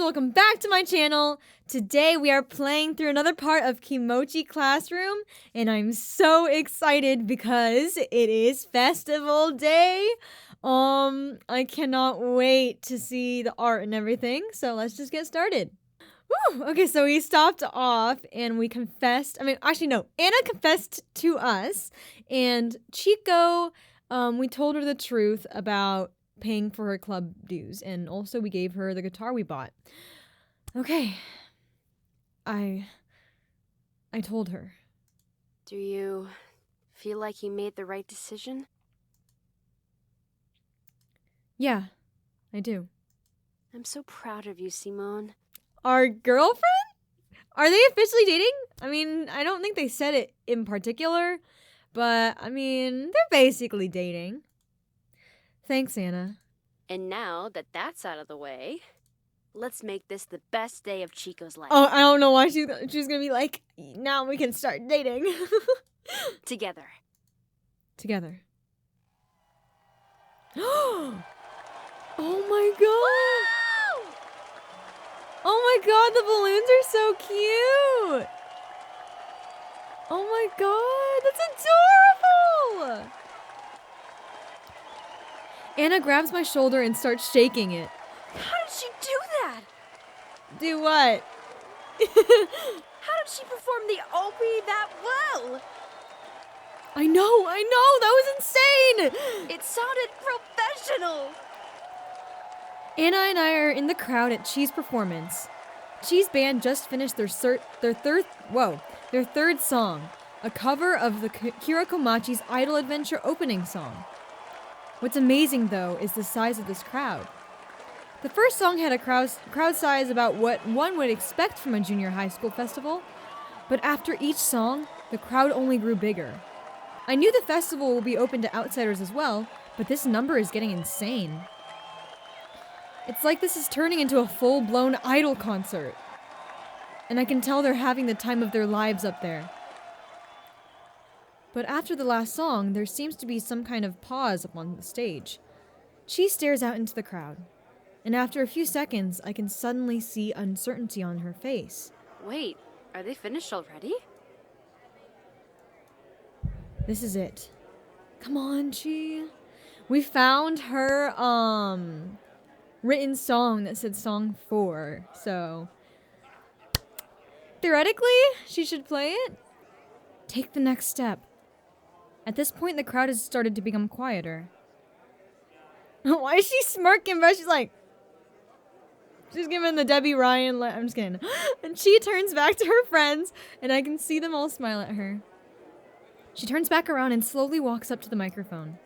welcome back to my channel. Today we are playing through another part of Kimochii Classroom, and I'm so excited because it is festival day. I cannot wait to see the art and everything, so let's just get started. Woo! Okay, so we stopped off and we confessed. Anna confessed to us, and Chiko, we told her the truth about paying for her club dues, and also we gave her the guitar we bought. Okay. I told her. Do you feel like you made the right decision? Yeah, I do. I'm so proud of you, Simone. Our girlfriend? Are they officially dating? I mean, I don't think they said it in particular, but I mean, they're basically dating. Thanks, Anna. And now that that's out of the way, let's make this the best day of Chico's life. Oh, I don't know why she's gonna be like, now we can start dating. Together. Together. Oh my god! Woo! Oh my god, the balloons are so cute! Oh my god, that's adorable! Anna grabs my shoulder and starts shaking it. How did she do that? Do what? How did she perform the OP that well? I know, that was insane! It sounded professional. Anna and I are in the crowd at Chi's performance. Chi's band just finished their third song, a cover of the Kimochii's Idol Adventure opening song. What's amazing, though, is the size of this crowd. The first song had a crowd size about what one would expect from a junior high school festival, but after each song, the crowd only grew bigger. I knew the festival would be open to outsiders as well, but this number is getting insane. It's like this is turning into a full-blown idol concert. And I can tell they're having the time of their lives up there. But after the last song, there seems to be some kind of pause up on the stage. She stares out into the crowd, and after a few seconds, I can suddenly see uncertainty on her face. Wait, are they finished already? This is it. Come on, Chi. We found her, written song that said song 4, so theoretically, she should play it. Take the next step. At this point, the crowd has started to become quieter. Why is she smirking, bro? She's like, she's giving the Debbie Ryan, I'm just kidding. And she turns back to her friends, and I can see them all smile at her. She turns back around and slowly walks up to the microphone.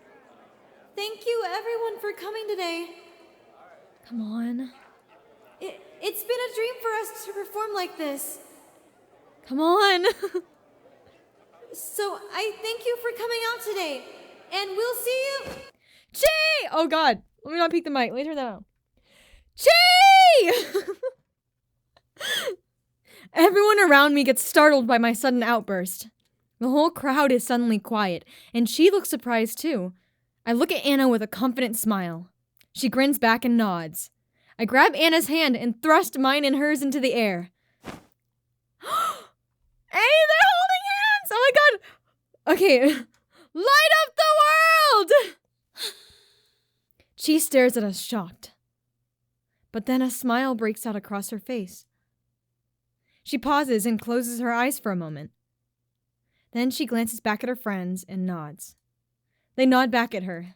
Thank you, everyone, for coming today. Come on. It's been a dream for us to perform like this. Come on. So I thank you for coming out today, and we'll see you. Chi! Oh God, let me not peek the mic. Let me turn that on. Chi! Everyone around me gets startled by my sudden outburst. The whole crowd is suddenly quiet, and she looks surprised too. I look at Anna with a confident smile. She grins back and nods. I grab Anna's hand and thrust mine and hers into the air. Hey, they're holding hands! Oh my god! Okay, light up the world! She stares at us shocked. But then a smile breaks out across her face. She pauses and closes her eyes for a moment. Then she glances back at her friends and nods. They nod back at her.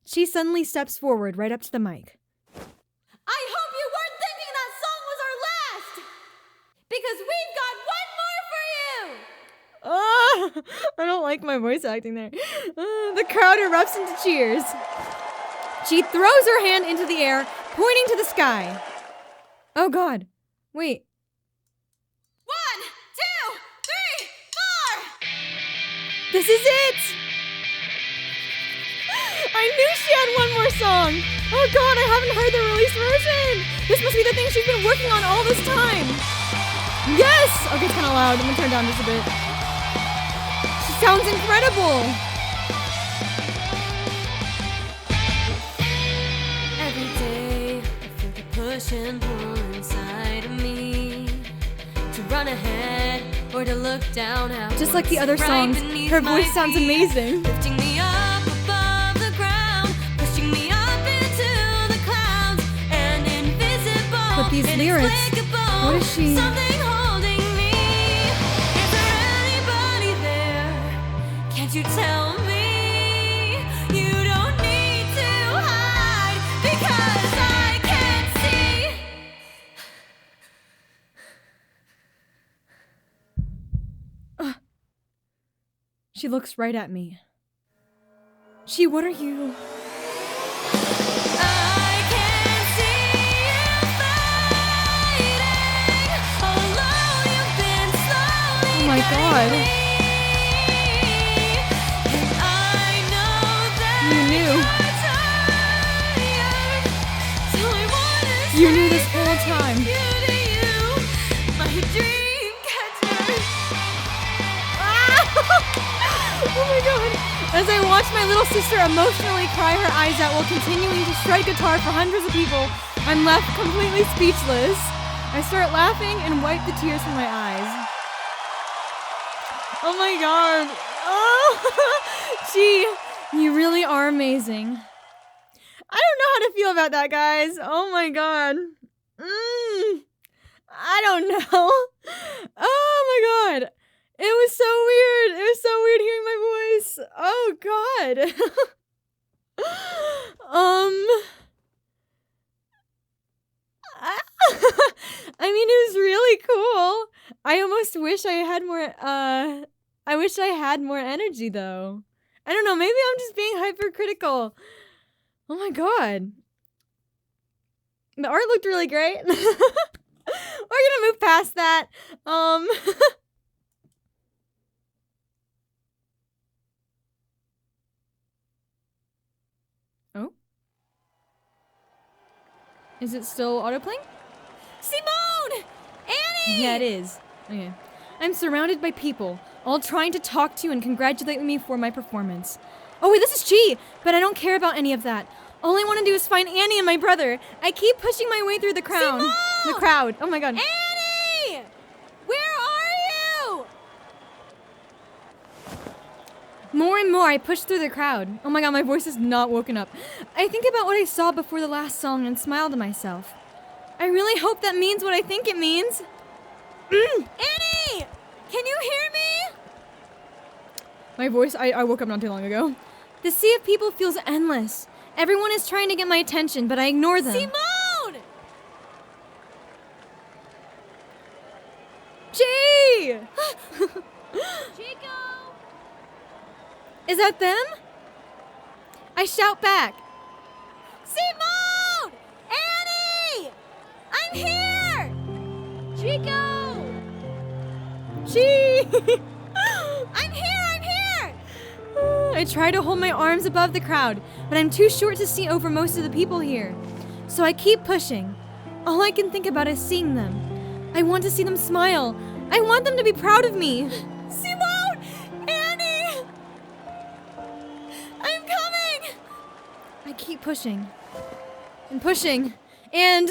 She suddenly steps forward right up to the mic. I hope you weren't thinking that song was our last! Because we've got one more for you! I don't like my voice acting there. The crowd erupts into cheers. She throws her hand into the air, pointing to the sky. Oh God, wait. 1, 2, 3, 4! This is it! I knew she had one more song! Oh God, I haven't heard the release version! This must be the thing she's been working on all this time! Yes! Okay, it's kind of loud. I'm gonna turn it down just a bit. She sounds incredible! Every day, I feel the push push and pull inside of me, to run ahead or to look down out. Just like the other songs, her voice sounds amazing. Lifting me up above the ground, pushing me up into the clouds, and invisible. But these lyrics, what is she? Something holding me. Is there anybody there? Can't you tell me? You don't need to hide, because I can't see. She looks right at me. Chi, what are you? I can see you fading, although you've been slowly Oh my God. fading. And I know that You knew. you're tired, so I wanna You say knew this whole time. you to you, my dream catcher. Oh my God. As I watch my little sister emotionally cry her eyes out while continuing to strike guitar for hundreds of people, I'm left completely speechless. I start laughing and wipe the tears from my eyes. Oh my God. Oh, Chi, you really are amazing. I don't know how to feel about that, guys. Oh my God. I don't know. Oh my God. It was so weird. It was so weird hearing my voice. Oh God. I mean, it was really cool. I almost wish I had more, I wish I had more energy though. I don't know, maybe I'm just being hypercritical. Oh my God. The art looked really great. We're gonna move past that. Oh? Is it still autoplaying? Simone! Annie! Yeah, it is. Okay. I'm surrounded by people, all trying to talk to and congratulate me for my performance. Oh wait, this is Chi, but I don't care about any of that. All I want to do is find Annie and my brother. I keep pushing my way through the crowd. Simone! The crowd. Oh my God. Annie! Where are you? More and more, I push through the crowd. Oh my God, my voice is not woken up. I think about what I saw before the last song and smile to myself. I really hope that means what I think it means. Annie! Can you hear me? My voice, I woke up not too long ago. The sea of people feels endless. Everyone is trying to get my attention, but I ignore them. Simone! Chi! Chiko! Is that them? I shout back. Simone! Annie! I'm here! Chiko! Chi! I'm here! I try to hold my arms above the crowd, but I'm too short to see over most of the people here. So I keep pushing. All I can think about is seeing them. I want to see them smile. I want them to be proud of me. Simone! Annie! I'm coming! I keep pushing. And pushing. And...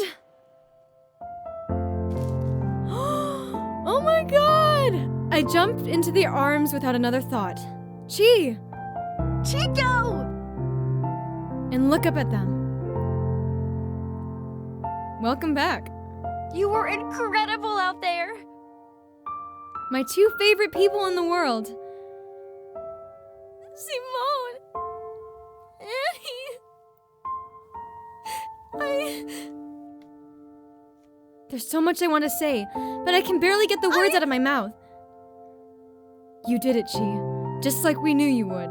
Oh my God! I jumped into their arms without another thought. Chi! Chiko! And look up at them. Welcome back. You were incredible out there. My two favorite people in the world. Simone! Annie! There's so much I want to say, but I can barely get the words out of my mouth. You did it, Chi. Just like we knew you would.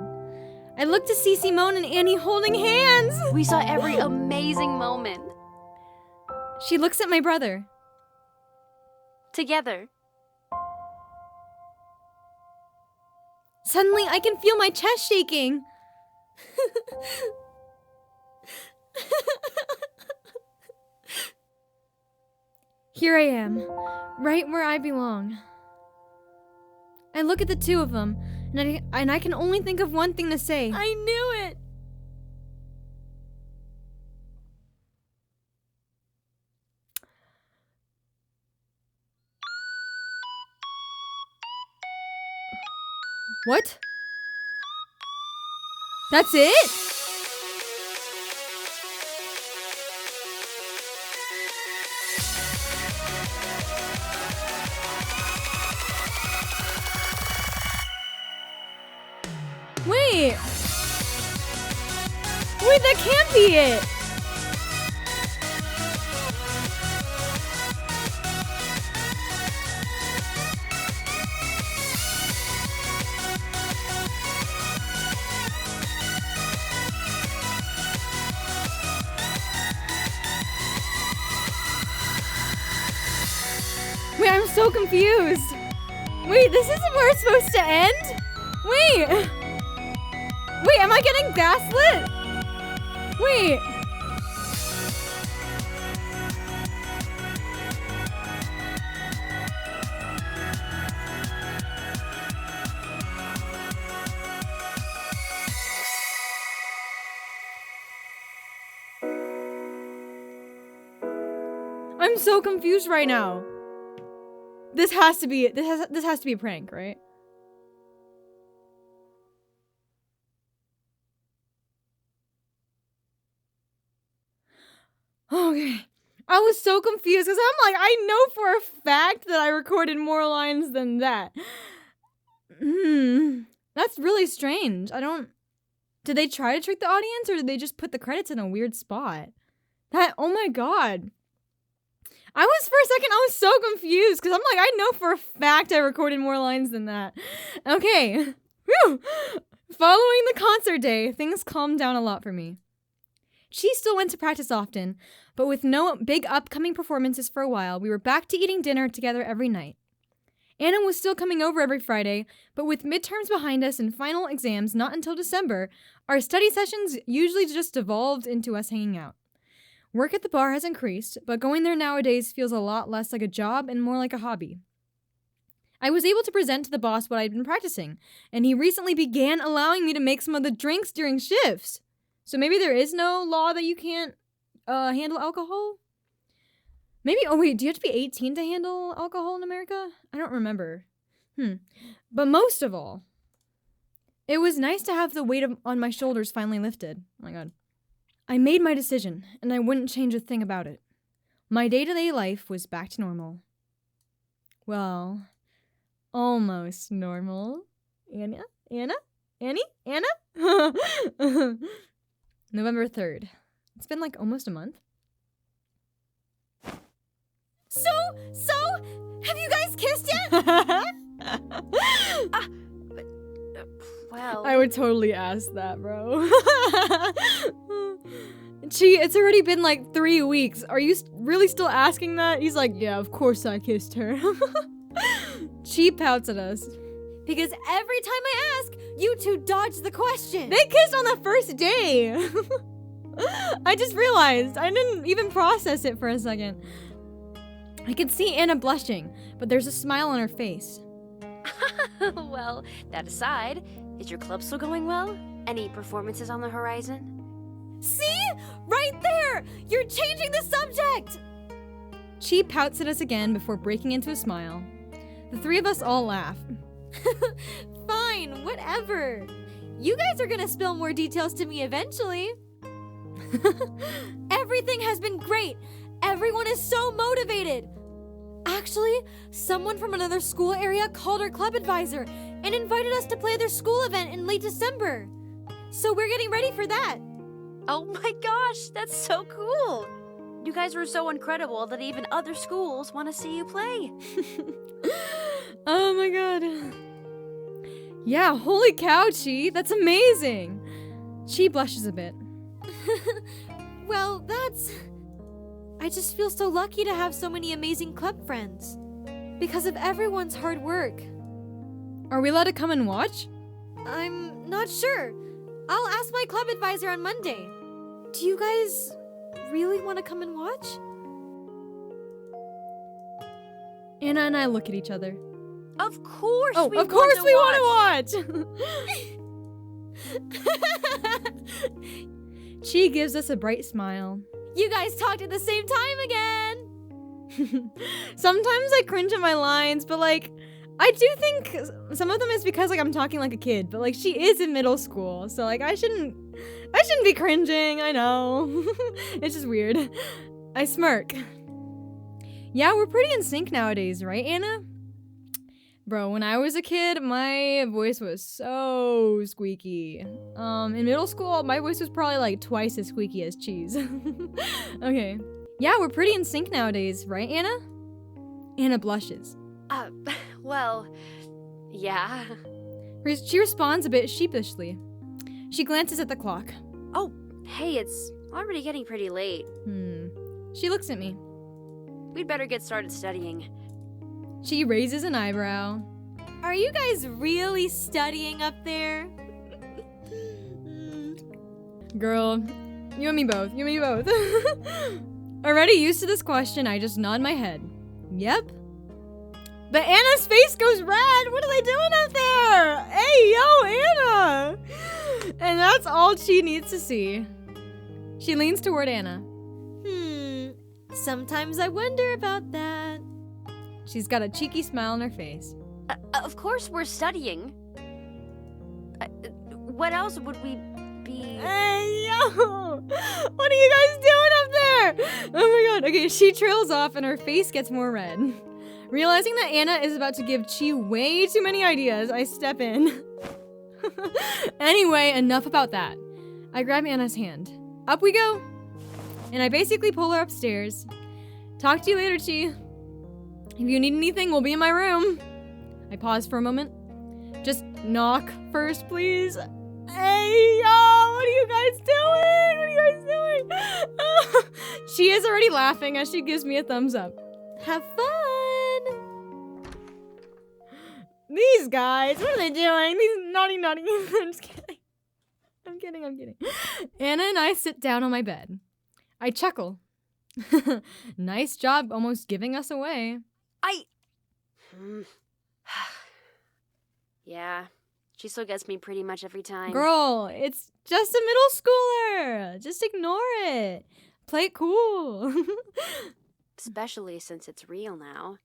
I looked to see Simone and Annie holding hands. We saw every amazing moment. She looks at my brother. Together. Suddenly, I can feel my chest shaking. Here I am, right where I belong. I look at the two of them, and I can only think of one thing to say. I knew it! What? That's it? Wait. Wait, that can't be it. Wait, I'm so confused. Wait, this isn't where it's supposed to end? Wait. Wait, am I getting gaslit? Wait. I'm so confused right now. This has to be this has to be a prank, right? Okay. I was so confused because I'm like, I know for a fact that I recorded more lines than that. That's really strange. Did they try to trick the audience or did they just put the credits in a weird spot? Oh my god. For a second, I was so confused because I'm like, I know for a fact I recorded more lines than that. Okay. Whew. Following the concert day, things calmed down a lot for me. She still went to practice often, but with no big upcoming performances for a while, we were back to eating dinner together every night. Anna was still coming over every Friday, but with midterms behind us and final exams not until December, our study sessions usually just devolved into us hanging out. Work at the bar has increased, but going there nowadays feels a lot less like a job and more like a hobby. I was able to present to the boss what I'd been practicing, and he recently began allowing me to make some of the drinks during shifts. So maybe there is no law that you can't handle alcohol? Maybe, oh wait, do you have to be 18 to handle alcohol in America? I don't remember. But most of all, it was nice to have the weight on my shoulders finally lifted. Oh my god. I made my decision, and I wouldn't change a thing about it. My day-to-day life was back to normal. Well, almost normal. Annie? November 3rd. It's been like almost a month. So, have you guys kissed yet? Well, I would totally ask that, bro. It's already been like 3 weeks. Are you really still asking that? He's like, yeah, of course I kissed her. She pouts at us. Because every time I ask, you two dodge the question. They kissed on the first day. I just realized. I didn't even process it for a second. I could see Anna blushing, but there's a smile on her face. well, that aside, is your club still going well? Any performances on the horizon? See? Right there! You're changing the subject! She pouts at us again before breaking into a smile. The three of us all laugh. Fine, whatever. You guys are gonna spill more details to me eventually. Everything has been great. Everyone is so motivated. Actually, someone from another school area called our club advisor and invited us to play their school event in late December. So we're getting ready for that. Oh my gosh, that's so cool. You guys were so incredible that even other schools want to see you play. Oh my god. Yeah, holy cow, Chi. That's amazing. Chi blushes a bit. Well, I just feel so lucky to have so many amazing club friends. Because of everyone's hard work. Are we allowed to come and watch? I'm not sure. I'll ask my club advisor on Monday. Do you guys really want to come and watch? Anna and I look at each other. Of course we want to watch! Chi gives us a bright smile. You guys talked at the same time again! Sometimes I cringe at my lines, but like, I do think some of them is because like I'm talking like a kid, but like she is in middle school, so like I shouldn't be cringing. I know. It's just weird. I smirk. Yeah, we're pretty in sync nowadays, right, Anna? Bro, when I was a kid, my voice was so squeaky. In middle school, my voice was probably like twice as squeaky as cheese. Okay. Yeah, we're pretty in sync nowadays, right, Anna? Anna blushes. Well, yeah. She responds a bit sheepishly. She glances at the clock. Oh, hey, it's already getting pretty late. She looks at me. We'd better get started studying. She raises an eyebrow. Are you guys really studying up there? Girl, you and me both. You and me both. Already used to this question, I just nod my head. Yep. But Anna's face goes red. What are they doing up there? Hey, yo, Anna. And that's all she needs to see. She leans toward Anna. Sometimes I wonder about that. She's got a cheeky smile on her face. Of course we're studying. What else would we be? Hey, yo! What are you guys doing up there? Oh my god. Okay, she trails off and her face gets more red. Realizing that Anna is about to give Chi way too many ideas, I step in. Anyway, enough about that. I grab Anna's hand. Up we go. And I basically pull her upstairs. Talk to you later, Chi. If you need anything, we'll be in my room. I pause for a moment. Just knock first, please. Hey, yo, what are you guys doing? What are you guys doing? She is already laughing as she gives me a thumbs up. Have fun! These guys, what are they doing? These naughty. I'm just kidding. I'm kidding. Anna and I sit down on my bed. I chuckle. Nice job almost giving us away. Yeah, she still gets me pretty much every time. Girl, it's just a middle schooler. Just ignore it. Play it cool. Especially since it's real now.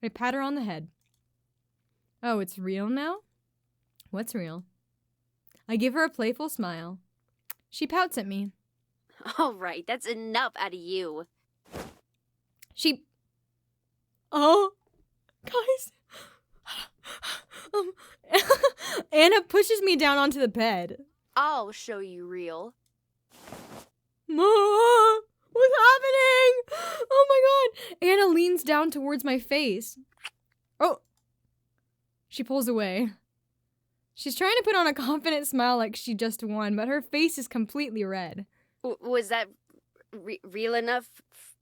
I pat her on the head. Oh, it's real now? What's real? I give her a playful smile. She pouts at me. All right, that's enough out of you. Oh, guys. Anna pushes me down onto the bed. I'll show you real. Mom, what's happening? Oh my god. Anna leans down towards my face. Oh. She pulls away. She's trying to put on a confident smile like she just won, but her face is completely red. Was that real enough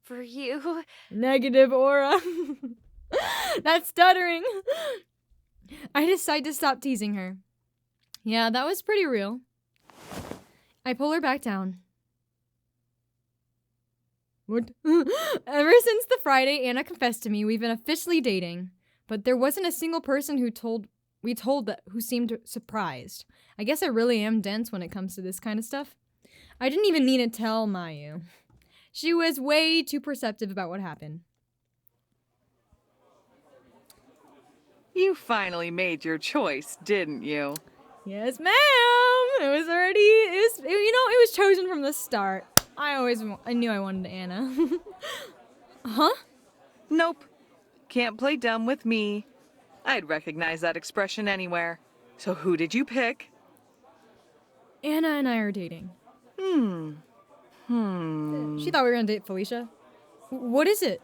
for you? Negative aura. That's stuttering. I decide to stop teasing her. Yeah, that was pretty real. I pull her back down. What? Ever since the Friday Anna confessed to me, we've been officially dating. But there wasn't a single person who seemed surprised. I guess I really am dense when it comes to this kind of stuff. I didn't even need to tell Mayu. She was way too perceptive about what happened. You finally made your choice, didn't you? Yes, ma'am. It was chosen from the start. I knew I wanted Anna. Huh? Nope. Can't play dumb with me. I'd recognize that expression anywhere. So who did you pick? Anna and I are dating. She thought we were gonna date Felicia. What is it?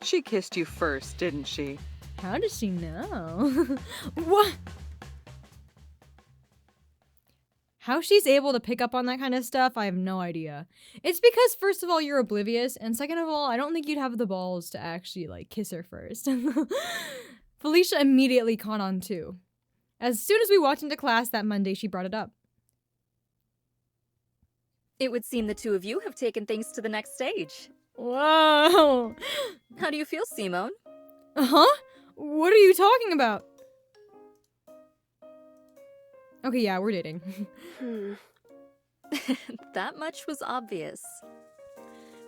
She kissed you first, didn't she? How does she know? What? How she's able to pick up on that kind of stuff, I have no idea. It's because, first of all, you're oblivious, and second of all, I don't think you'd have the balls to actually, kiss her first. Felicia immediately caught on, too. As soon as we walked into class that Monday, she brought it up. It would seem the two of you have taken things to the next stage. Whoa! How do you feel, Simone? Huh? What are you talking about? Okay, yeah, we're dating. That much was obvious.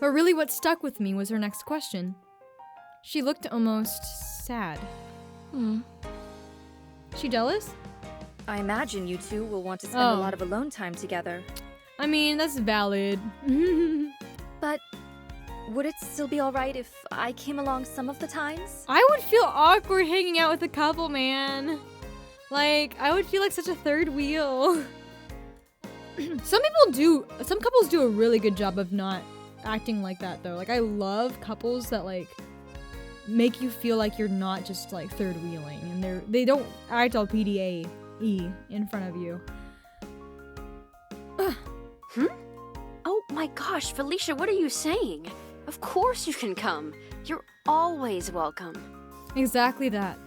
But really what stuck with me was her next question. She looked almost sad. Hmm. She jealous? I imagine you two will want to spend Oh. a lot of alone time together. I mean, that's valid. But would it still be alright if I came along some of the times? I would feel awkward hanging out with a couple, man. Like, I would feel like such a third wheel. Some couples do a really good job of not acting like that, though. Like, I love couples that, like, make you feel like you're not just, like, third wheeling. And they don't act all PDA-y in front of you. Oh my gosh, Felicia, what are you saying? Of course you can come. You're always welcome. Exactly that.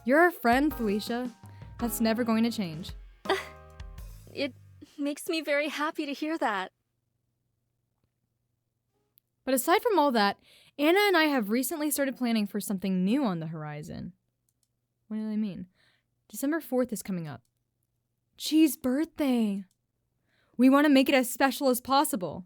You're our friend, Felicia. That's never going to change. It makes me very happy to hear that. But aside from all that, Anna and I have recently started planning for something new on the horizon. What do they mean? December 4th is coming up. Chi's birthday. We want to make it as special as possible.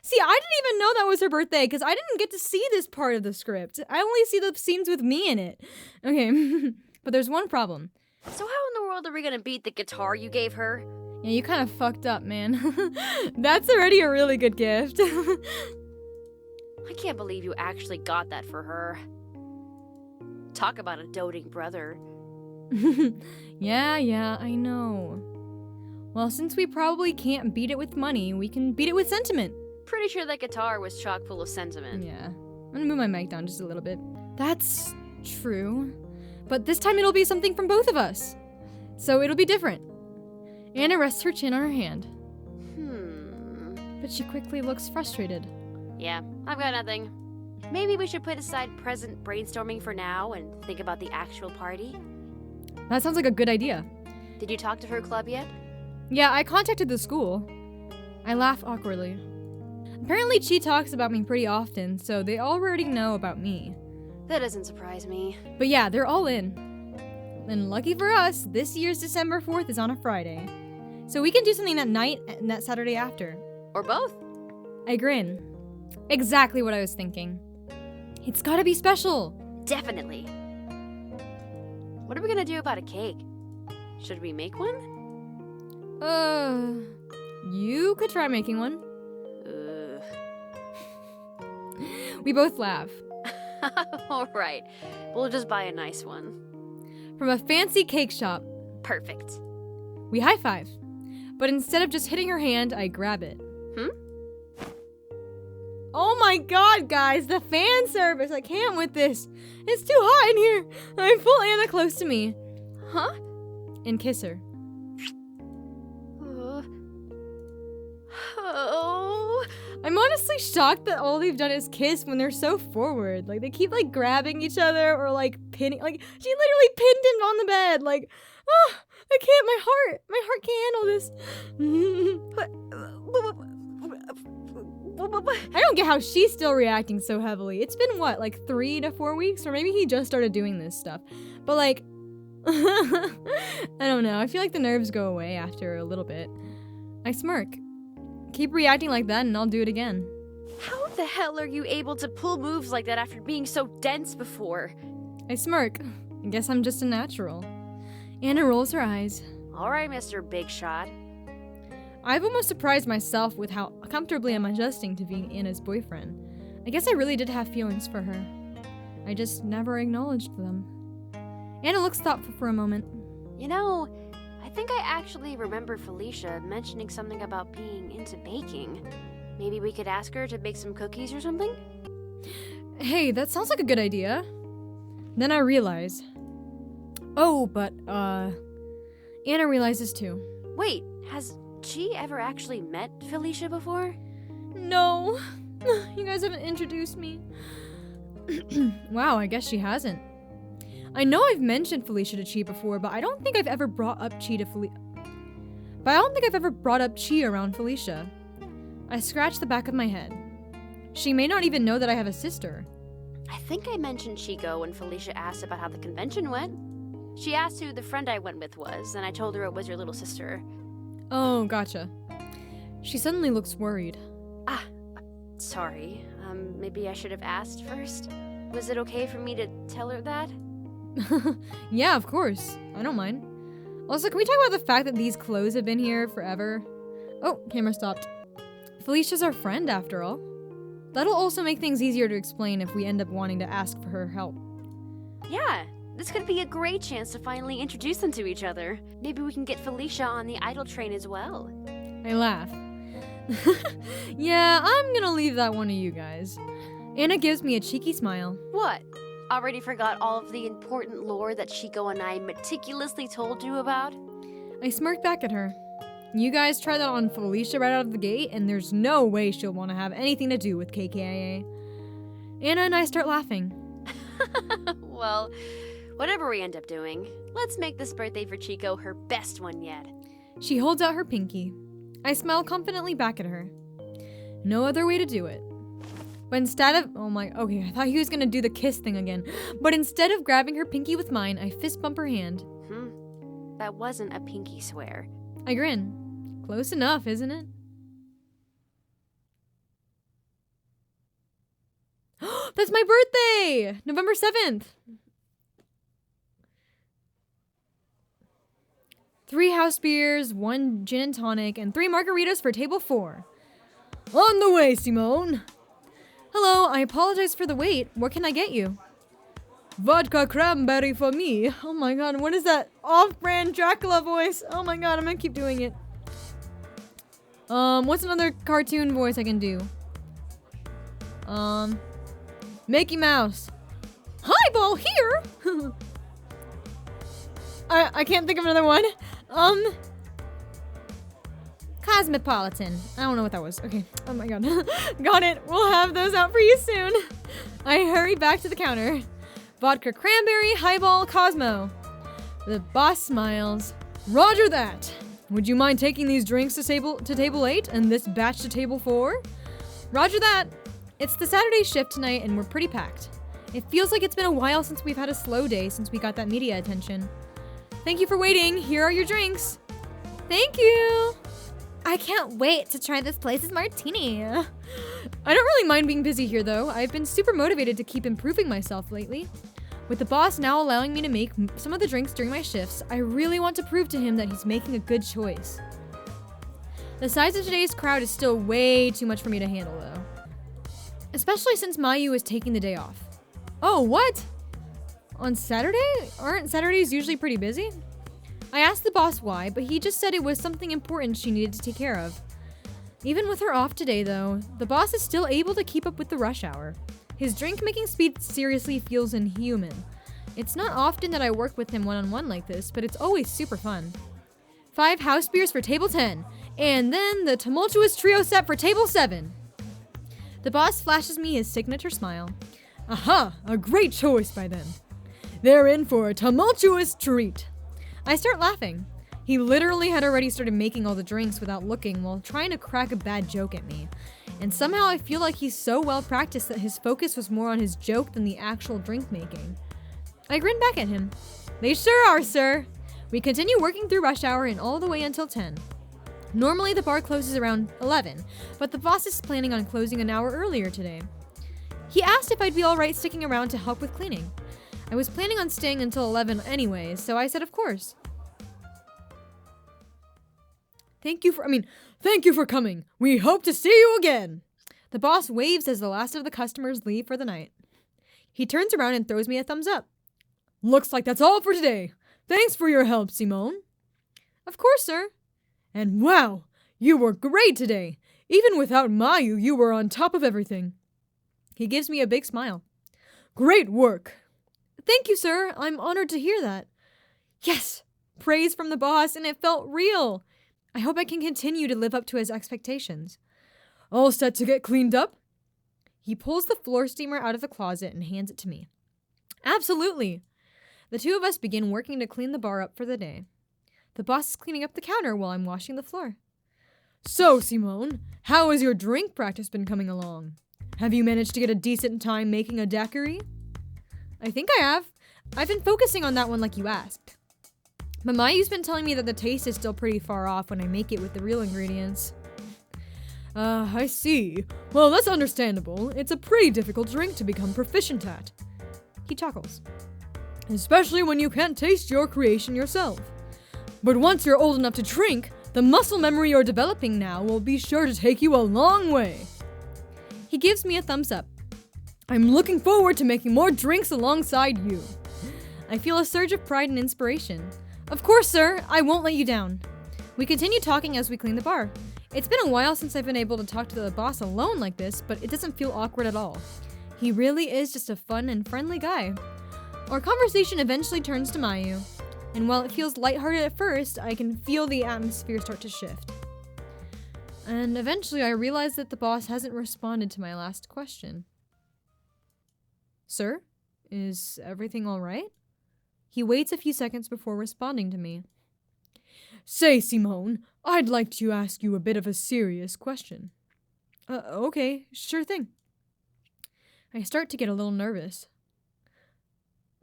See, I didn't even know that was her birthday because I didn't get to see this part of the script. I only see the scenes with me in it. Okay, but there's one problem. So how in the world are we gonna beat the guitar you gave her? Yeah, you kind of fucked up, man. That's already a really good gift. I can't believe you actually got that for her. Talk about a doting brother. Yeah, I know. Well, since we probably can't beat it with money, we can beat it with sentiment. Pretty sure that guitar was chock full of sentiment. Yeah. I'm gonna move my mic down just a little bit. That's true. But this time it'll be something from both of us. So it'll be different. Anna rests her chin on her hand. But she quickly looks frustrated. Yeah, I've got nothing. Maybe we should put aside present brainstorming for now and think about the actual party. That sounds like a good idea. Did you talk to her club yet? Yeah, I contacted the school. I laugh awkwardly. Apparently Chi talks about me pretty often, so they already know about me. That doesn't surprise me. But yeah, they're all in. And lucky for us, this year's December 4th is on a Friday. So we can do something that night and that Saturday after. Or both. I grin. Exactly what I was thinking. It's gotta be special. Definitely. What are we gonna do about a cake? Should we make one? You could try making one. Ugh. We both laugh. Alright, we'll just buy a nice one. From a fancy cake shop. Perfect. We high five. But instead of just hitting her hand, I grab it. Oh my god, guys, the fan service. I can't with this. It's too hot in here. I pull Anna close to me. Huh? And kiss her. Oh. I'm honestly shocked that all they've done is kiss when they're so forward. Like, they keep, like, grabbing each other or, like, pinning. Like, she literally pinned him on the bed. Like, oh, I can't. My heart can't handle this. I don't get how she's still reacting so heavily. It's been, what, like 3 to 4 weeks? Or maybe he just started doing this stuff. But, like, I don't know. I feel like the nerves go away after a little bit. I smirk. Keep reacting like that and I'll do it again. How the hell are you able to pull moves like that after being so dense before? I smirk. I guess I'm just a natural. Anna rolls her eyes. Alright, Mr. Big Shot. I've almost surprised myself with how comfortably I'm adjusting to being Anna's boyfriend. I guess I really did have feelings for her. I just never acknowledged them. Anna looks thoughtful for a moment. You know, I think I actually remember Felicia mentioning something about being into baking. Maybe we could ask her to bake some cookies or something? Hey, that sounds like a good idea. Then I realize. Oh, but, Anna realizes too. Wait, has she ever actually met Felicia before? No. You guys haven't introduced me. Wow, I guess she hasn't. I know I've mentioned Felicia to Chi before, but I don't think I've ever brought up Chi around Felicia. I scratch the back of my head. She may not even know that I have a sister. I think I mentioned Chiko when Felicia asked about how the convention went. She asked who the friend I went with was, and I told her it was your little sister. Oh, gotcha. She suddenly looks worried. Sorry. Maybe I should have asked first. Was it okay for me to tell her that? Yeah, of course. I don't mind. Also, can we talk about the fact that these clothes have been here forever? Oh, camera stopped. Felicia's our friend, after all. That'll also make things easier to explain if we end up wanting to ask for her help. Yeah, this could be a great chance to finally introduce them to each other. Maybe we can get Felicia on the idol train as well. I laugh. Yeah, I'm gonna leave that one to you guys. Anna gives me a cheeky smile. What? Already forgot all of the important lore that Chiko and I meticulously told you about? I smirk back at her. You guys try that on Felicia right out of the gate, and there's no way she'll want to have anything to do with KKIA. Anna and I start laughing. Well, whatever we end up doing, let's make this birthday for Chiko her best one yet. She holds out her pinky. I smile confidently back at her. No other way to do it. But instead of, okay, I thought he was gonna do the kiss thing again. But instead of grabbing her pinky with mine, I fist bump her hand. That wasn't a pinky swear. I grin. Close enough, isn't it? That's my birthday! November 7th! 3 house beers, 1 gin and tonic, and 3 margaritas for table 4. On the way, Simone! Hello, I apologize for the wait. What can I get you? Vodka cranberry for me. Oh my god, what is that off-brand Dracula voice? Oh my god, I'm gonna keep doing it. What's another cartoon voice I can do? Mickey Mouse. Highball here! I can't think of another one. Cosmopolitan. I don't know what that was. Okay. Oh my god. Got it. We'll have those out for you soon. I hurry back to the counter. Vodka cranberry, highball, Cosmo. The boss smiles. Roger that. Would you mind taking these drinks to table 8 and this batch to table 4? Roger that. It's the Saturday shift tonight and we're pretty packed. It feels like it's been a while since we've had a slow day since we got that media attention. Thank you for waiting. Here are your drinks. Thank you. I can't wait to try this place's martini. I don't really mind being busy here though. I've been super motivated to keep improving myself lately. With the boss now allowing me to make some of the drinks during my shifts, I really want to prove to him that he's making a good choice. The size of today's crowd is still way too much for me to handle though. Especially since Mayu is taking the day off. Oh, what? On Saturday? Aren't Saturdays usually pretty busy? I asked the boss why, but he just said it was something important she needed to take care of. Even with her off today though, the boss is still able to keep up with the rush hour. His drink-making speed seriously feels inhuman. It's not often that I work with him one-on-one like this, but it's always super fun. 5 house beers for table 10, and then the tumultuous trio set for table 7. The boss flashes me his signature smile. Aha! A great choice by them. They're in for a tumultuous treat. I start laughing. He literally had already started making all the drinks without looking while trying to crack a bad joke at me. And somehow I feel like he's so well practiced that his focus was more on his joke than the actual drink making. I grin back at him. They sure are, sir. We continue working through rush hour and all the way until 10. Normally the bar closes around 11, but the boss is planning on closing an hour earlier today. He asked if I'd be alright sticking around to help with cleaning. I was planning on staying until 11 anyway, so I said of course. Thank you for coming. We hope to see you again. The boss waves as the last of the customers leave for the night. He turns around and throws me a thumbs up. Looks like that's all for today. Thanks for your help, Simone. Of course, sir. And wow, you were great today. Even without Mayu, you were on top of everything. He gives me a big smile. Great work. Thank you, sir. I'm honored to hear that. Yes, praise from the boss, and it felt real. I hope I can continue to live up to his expectations. All set to get cleaned up? He pulls the floor steamer out of the closet and hands it to me. Absolutely. The two of us begin working to clean the bar up for the day. The boss is cleaning up the counter while I'm washing the floor. So, Simone, how has your drink practice been coming along? Have you managed to get a decent time making a daiquiri? I think I have. I've been focusing on that one like you asked. But Mayu's been telling me that the taste is still pretty far off when I make it with the real ingredients. I see. Well, that's understandable. It's a pretty difficult drink to become proficient at. He chuckles. especially when you can't taste your creation yourself. But once you're old enough to drink, the muscle memory you're developing now will be sure to take you a long way. He gives me a thumbs up. I'm looking forward to making more drinks alongside you. I feel a surge of pride and inspiration. Of course, sir, I won't let you down. We continue talking as we clean the bar. It's been a while since I've been able to talk to the boss alone like this, but it doesn't feel awkward at all. He really is just a fun and friendly guy. Our conversation eventually turns to Mayu, and while it feels lighthearted at first, I can feel the atmosphere start to shift. And eventually I realize that the boss hasn't responded to my last question. Sir, is everything all right? He waits a few seconds before responding to me. Say, Simone, I'd like to ask you a bit of a serious question. Okay, sure thing. I start to get a little nervous.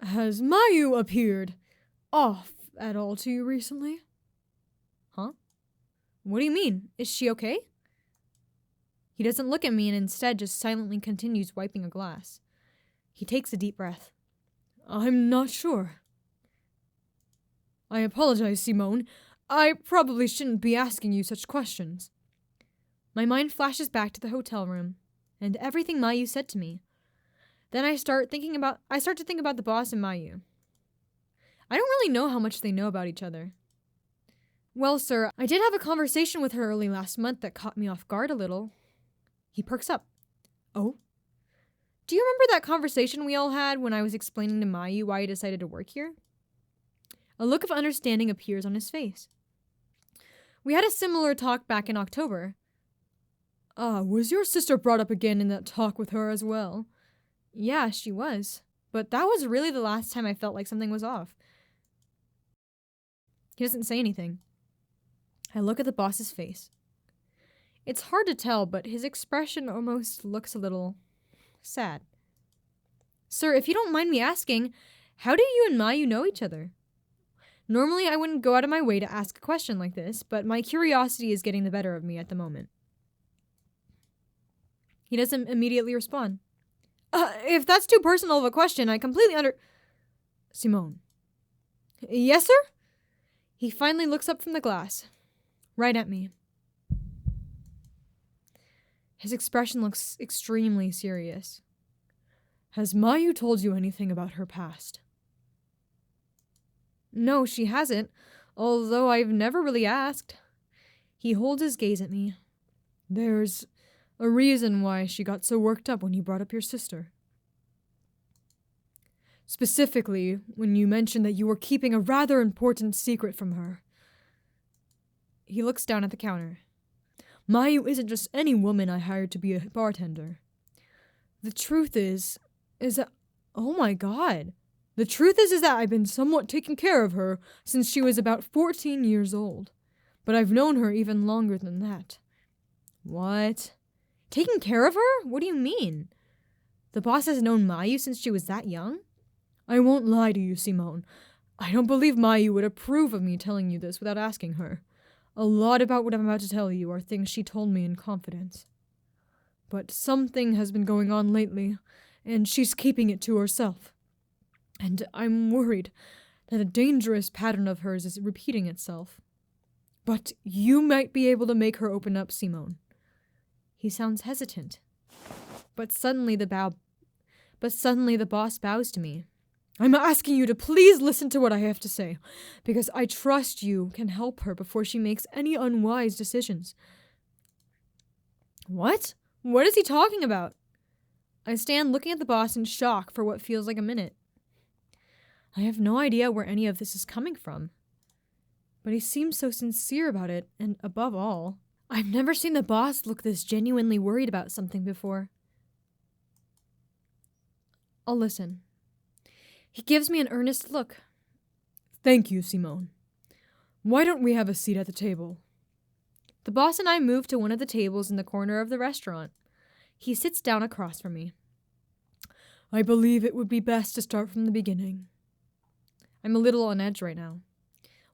Has Mayu appeared off at all to you recently? Huh? What do you mean? Is she okay? He doesn't look at me and instead just silently continues wiping a glass. He takes a deep breath. I'm not sure. I apologize, Simone. I probably shouldn't be asking you such questions. My mind flashes back to the hotel room and everything Mayu said to me. Then I start to think about the boss and Mayu. I don't really know how much they know about each other. Well, sir, I did have a conversation with her early last month that caught me off guard a little. He perks up. Oh? Do you remember that conversation we all had when I was explaining to Mayu why I decided to work here? A look of understanding appears on his face. We had a similar talk back in October. Was your sister brought up again in that talk with her as well? Yeah, she was. But that was really the last time I felt like something was off. He doesn't say anything. I look at the boss's face. It's hard to tell, but his expression almost looks a little sad. Sir, if you don't mind me asking, how do you and Mayu know each other? Normally, I wouldn't go out of my way to ask a question like this, but my curiosity is getting the better of me at the moment. He doesn't immediately respond. If that's too personal of a question, I completely Simone. Yes, sir? He finally looks up from the glass, right at me. His expression looks extremely serious. Has Mayu told you anything about her past? No, she hasn't, although I've never really asked. He holds his gaze at me. There's a reason why she got so worked up when you brought up your sister. Specifically, when you mentioned that you were keeping a rather important secret from her. He looks down at the counter. Mayu isn't just any woman I hired to be a bartender. The truth is that, oh my god. The truth is that I've been somewhat taking care of her since she was about 14 years old. But I've known her even longer than that. What? Taking care of her? What do you mean? The boss has known Mayu since she was that young? I won't lie to you, Simone. I don't believe Mayu would approve of me telling you this without asking her. A lot about what I'm about to tell you are things she told me in confidence. But something has been going on lately, and she's keeping it to herself. And I'm worried that a dangerous pattern of hers is repeating itself. But you might be able to make her open up, Simone. He sounds hesitant. But suddenly the boss bows to me. I'm asking you to please listen to what I have to say, because I trust you can help her before she makes any unwise decisions. What? What is he talking about? I stand looking at the boss in shock for what feels like a minute. I have no idea where any of this is coming from. But he seems so sincere about it, and above all, I've never seen the boss look this genuinely worried about something before. I'll listen. He gives me an earnest look. Thank you, Simone. Why don't we have a seat at the table? The boss and I move to one of the tables in the corner of the restaurant. He sits down across from me. I believe it would be best to start from the beginning. I'm a little on edge right now.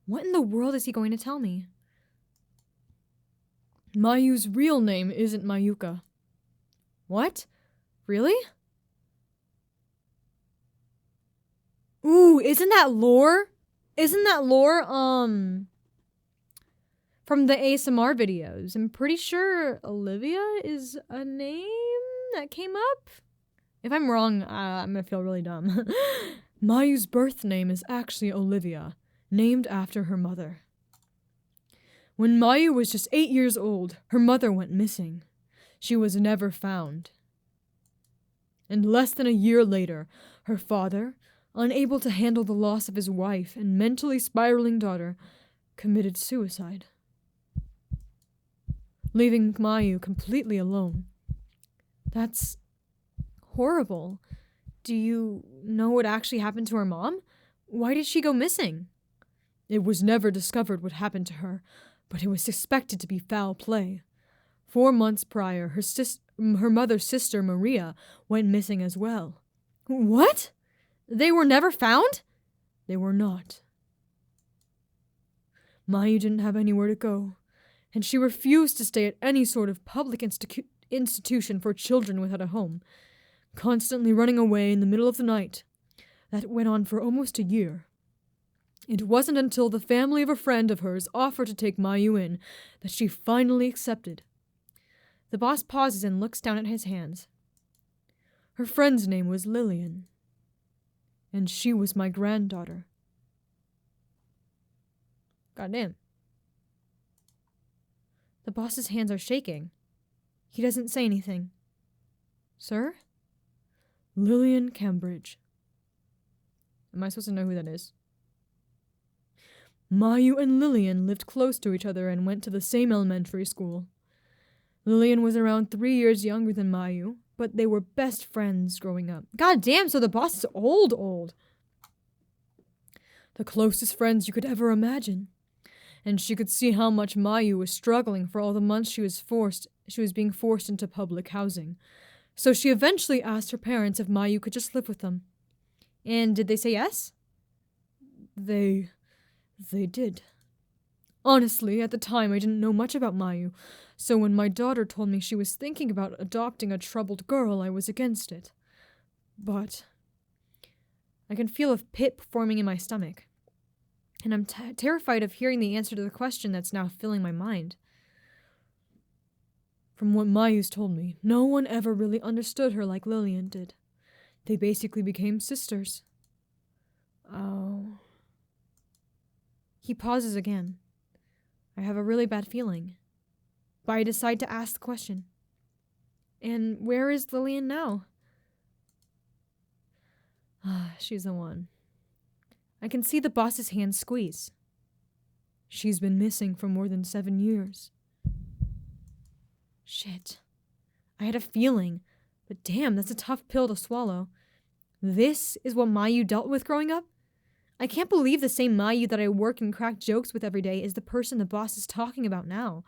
What in the world is he going to tell me? Mayu's real name isn't Mayuka. What? Really? Ooh, isn't that lore? Isn't that lore, from the ASMR videos? I'm pretty sure Olivia is a name that came up. If I'm wrong, I'm gonna feel really dumb. Mayu's birth name is actually Olivia, named after her mother. When Mayu was just 8 years old, her mother went missing. She was never found. And less than a year later, her father, unable to handle the loss of his wife and mentally spiraling daughter, committed suicide, leaving Mayu completely alone. That's horrible. Do you know what actually happened to her mom? Why did she go missing? It was never discovered what happened to her, but it was suspected to be foul play. 4 months prior, her mother's sister, Maria, went missing as well. What? They were never found? They were not. Mayu didn't have anywhere to go, and she refused to stay at any sort of public institution for children without a home, constantly running away in the middle of the night. That went on for almost a year. It wasn't until the family of a friend of hers offered to take Mayu in that she finally accepted. The boss pauses and looks down at his hands. Her friend's name was Lillian, and she was my granddaughter. Goddamn. The boss's hands are shaking. He doesn't say anything. Sir? Lillian Cambridge. Am I supposed to know who that is? Mayu and Lillian lived close to each other and went to the same elementary school. Lillian was around 3 years younger than Mayu, but they were best friends growing up. God damn, so the boss is old. The closest friends you could ever imagine. And she could see how much Mayu was struggling for all the months she was being forced into public housing. So she eventually asked her parents if Mayu could just live with them. And did they say yes? They did. Honestly, at the time I didn't know much about Mayu, so when my daughter told me she was thinking about adopting a troubled girl, I was against it. But I can feel a pit forming in my stomach, and I'm terrified of hearing the answer to the question that's now filling my mind. From what Mayu's told me, no one ever really understood her like Lillian did. They basically became sisters. Oh. He pauses again. I have a really bad feeling, but I decide to ask the question. And where is Lillian now? She's the one. I can see the boss's hand squeeze. She's been missing for more than 7 years. Shit. I had a feeling, but damn, that's a tough pill to swallow. This is what Mayu dealt with growing up? I can't believe the same Mayu that I work and crack jokes with every day is the person the boss is talking about now.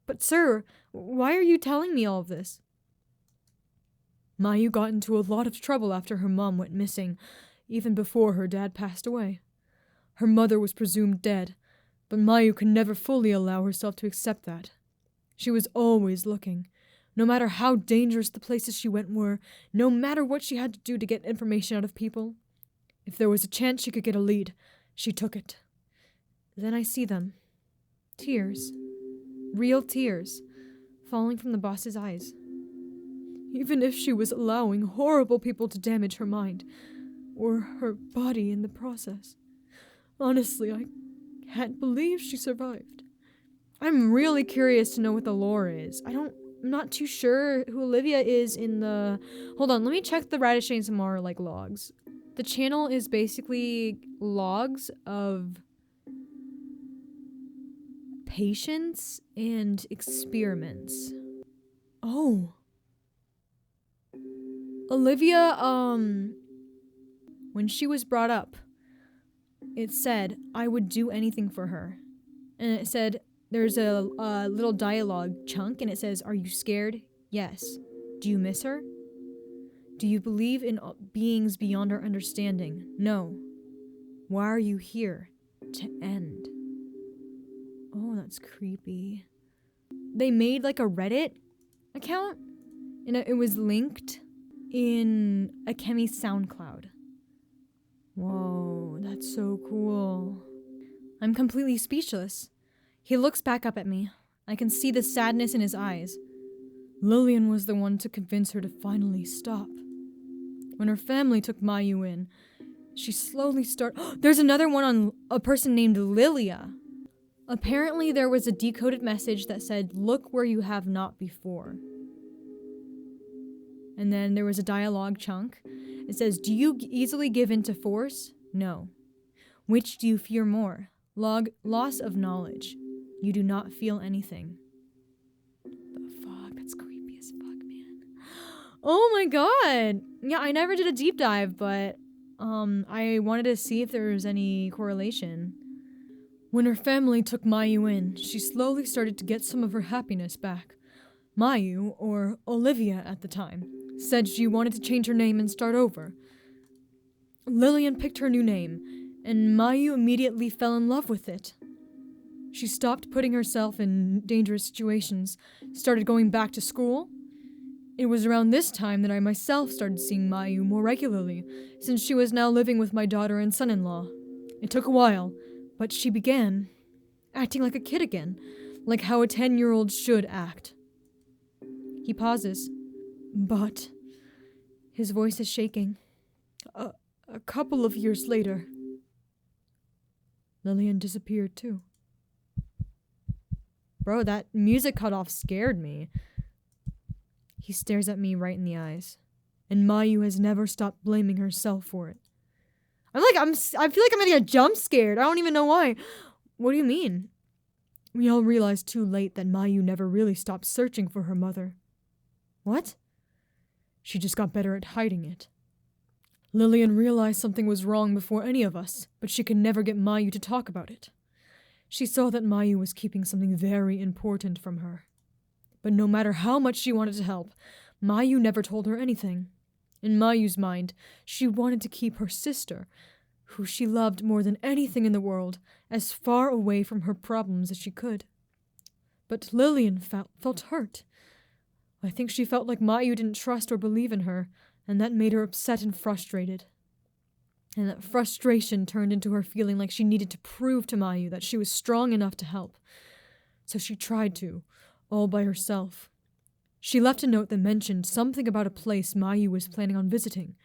But sir, why are you telling me all of this? Mayu got into a lot of trouble after her mom went missing, even before her dad passed away. Her mother was presumed dead, but Mayu could never fully allow herself to accept that. She was always looking, no matter how dangerous the places she went were, no matter what she had to do to get information out of people. If there was a chance she could get a lead, she took it. Then I see them. Tears. Real tears. Falling from the boss's eyes. Even if she was allowing horrible people to damage her mind, or her body in the process. Honestly, I can't believe she survived. I'm really curious to know what the lore is. I'm not too sure who Olivia is in the... Hold on, let me check the Radish ASMR, logs. The channel is basically logs of patients and experiments. Oh. Olivia, when she was brought up, it said, I would do anything for her. And it said, there's a little dialogue chunk, and it says, are you scared? Yes. Do you miss her? Do you believe in beings beyond our understanding? No. Why are you here? To end. Oh, that's creepy. They made a Reddit account, and it was linked in Akemi's SoundCloud. that's so cool. I'm completely speechless. He looks back up at me. I can see the sadness in his eyes. Lillian was the one to convince her to finally stop. When her family took Mayu in, she slowly There's another one on a person named Lilia. Apparently there was a decoded message that said, "Look where you have not before." And then there was a dialogue chunk. It says, "Do you easily give in to force? No. Which do you fear more? Loss of knowledge. You do not feel anything." The fuck? That's creepy as fuck, man. Oh my god! Yeah, I never did a deep dive, but I wanted to see if there was any correlation. When her family took Mayu in, she slowly started to get some of her happiness back. Mayu, or Olivia at the time, said she wanted to change her name and start over. Lillian picked her new name, and Mayu immediately fell in love with it. She stopped putting herself in dangerous situations, started going back to school. It was around this time that I myself started seeing Mayu more regularly, since she was now living with my daughter and son-in-law. It took a while, but she began acting like a kid again, like how a 10-year-old should act. He pauses, but his voice is shaking. A couple of years later, Lillian disappeared too. Bro, that music cutoff scared me. He stares at me right in the eyes, and Mayu has never stopped blaming herself for it. I feel like I'm gonna get jump scared. I don't even know why. What do you mean? We all realized too late that Mayu never really stopped searching for her mother. What? She just got better at hiding it. Lillian realized something was wrong before any of us, but she could never get Mayu to talk about it. She saw that Mayu was keeping something very important from her. But no matter how much she wanted to help, Mayu never told her anything. In Mayu's mind, she wanted to keep her sister, who she loved more than anything in the world, as far away from her problems as she could. But Lillian felt hurt. I think she felt like Mayu didn't trust or believe in her, and that made her upset and frustrated. And that frustration turned into her feeling like she needed to prove to Mayu that she was strong enough to help. So she tried to, all by herself. She left a note that mentioned something about a place Mayu was planning on visiting.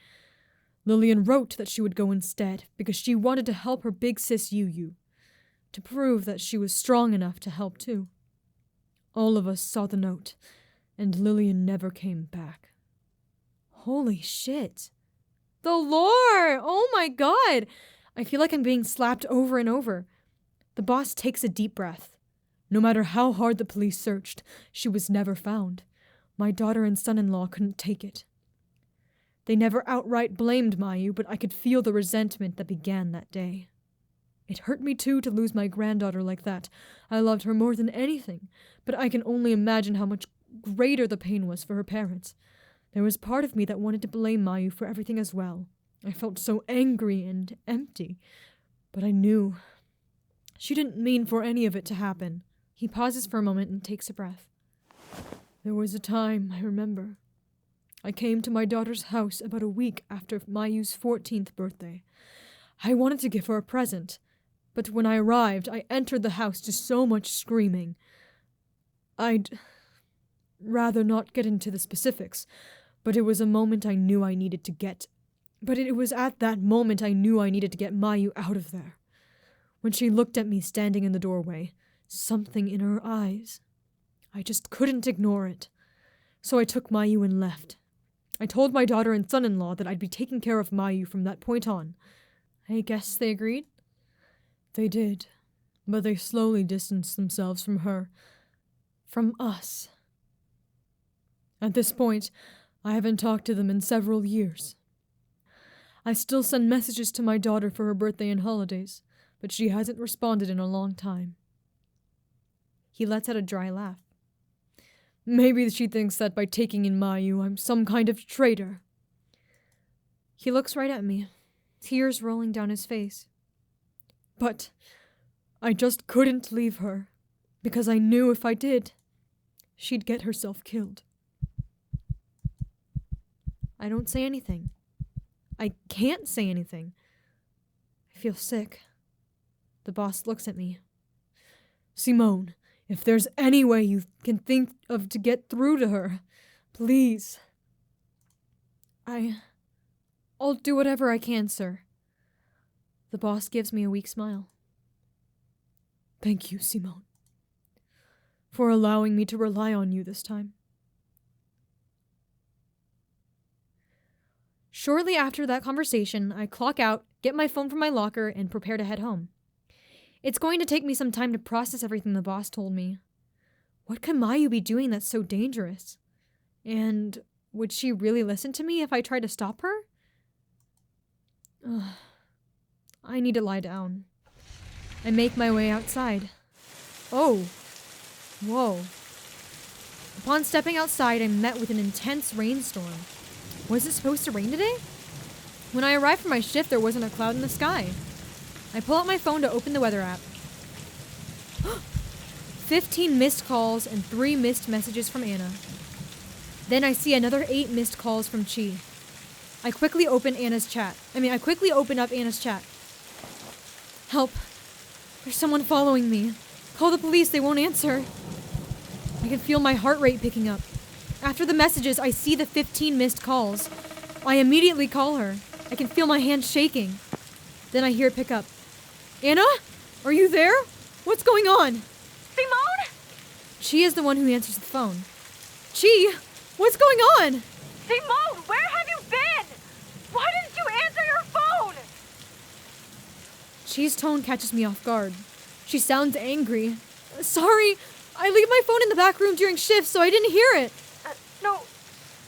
Lillian wrote that she would go instead because she wanted to help her big sis Yu, to prove that she was strong enough to help too. All of us saw the note, and Lillian never came back. Holy shit. The lore! Oh my god! I feel like I'm being slapped over and over. The boss takes a deep breath. No matter how hard the police searched, she was never found. My daughter and son-in-law couldn't take it. They never outright blamed Mayu, but I could feel the resentment that began that day. It hurt me too to lose my granddaughter like that. I loved her more than anything, but I can only imagine how much greater the pain was for her parents. There was part of me that wanted to blame Mayu for everything as well. I felt so angry and empty, but I knew she didn't mean for any of it to happen. He pauses for a moment and takes a breath. There was a time, I remember. I came to my daughter's house about a week after Mayu's 14th birthday. I wanted to give her a present, but when I arrived, I entered the house to so much screaming. I'd rather not get into the specifics, but it was a moment I knew I needed to get. But it was at that moment I knew I needed to get Mayu out of there. When she looked at me standing in the doorway, something in her eyes. I just couldn't ignore it. So I took Mayu and left. I told my daughter and son-in-law that I'd be taking care of Mayu from that point on. I guess they agreed? They did, but they slowly distanced themselves from her. From us. At this point, I haven't talked to them in several years. I still send messages to my daughter for her birthday and holidays, but she hasn't responded in a long time. He lets out a dry laugh. Maybe she thinks that by taking in Mayu, I'm some kind of traitor. He looks right at me, tears rolling down his face. But I just couldn't leave her, because I knew if I did, she'd get herself killed. I don't say anything. I can't say anything. I feel sick. The boss looks at me. Simone, if there's any way you can think of to get through to her, please. I'll do whatever I can, sir. The boss gives me a weak smile. Thank you, Simone, for allowing me to rely on you this time. Shortly after that conversation, I clock out, get my phone from my locker, and prepare to head home. It's going to take me some time to process everything the boss told me. What could Mayu be doing that's so dangerous? And would she really listen to me if I tried to stop her? Ugh. I need to lie down. I make my way outside. Oh. Whoa. Upon stepping outside, I'm met with an intense rainstorm. Was it supposed to rain today? When I arrived for my shift, there wasn't a cloud in the sky. I pull out my phone to open the weather app. 15 missed calls and 3 missed messages from Anna. Then I see another 8 missed calls from Chi. I quickly open up Anna's chat. Help. There's someone following me. Call the police, they won't answer. I can feel my heart rate picking up. After the messages, I see the 15 missed calls. I immediately call her. I can feel my hand shaking. Then I hear it pick up. Anna? Are you there? What's going on? Simone? Chi is the one who answers the phone. Chi? What's going on? Simone, where have you been? Why didn't you answer your phone? Chi's tone catches me off guard. She sounds angry. Sorry, I leave my phone in the back room during shift, so I didn't hear it. No.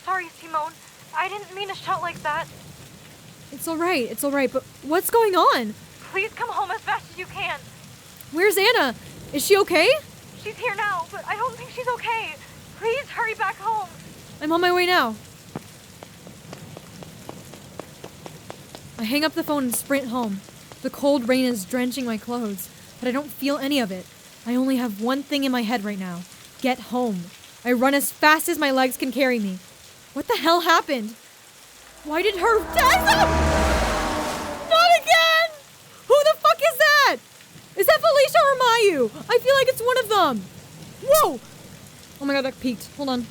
Sorry, Simone. I didn't mean to shout like that. It's alright, but what's going on? Please come home as fast as you can. Where's Anna? Is she okay? She's here now, but I don't think she's okay. Please hurry back home. I'm on my way now. I hang up the phone and sprint home. The cold rain is drenching my clothes, but I don't feel any of it. I only have one thing in my head right now. Get home. I run as fast as my legs can carry me. What the hell happened? Why did her... Not again! Who the fuck is that? Is that Felicia or Mayu? I feel like it's one of them. Whoa! Oh my god, that peaked. Hold on.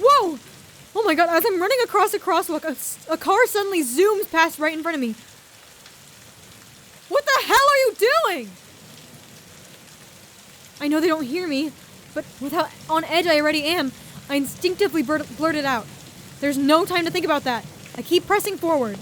Whoa! Oh my god, as I'm running across a crosswalk, a car suddenly zooms past right in front of me. What the hell are you doing? I know they don't hear me, but with how on edge I already am, I instinctively blurt it out. There's no time to think about that. I keep pressing forward.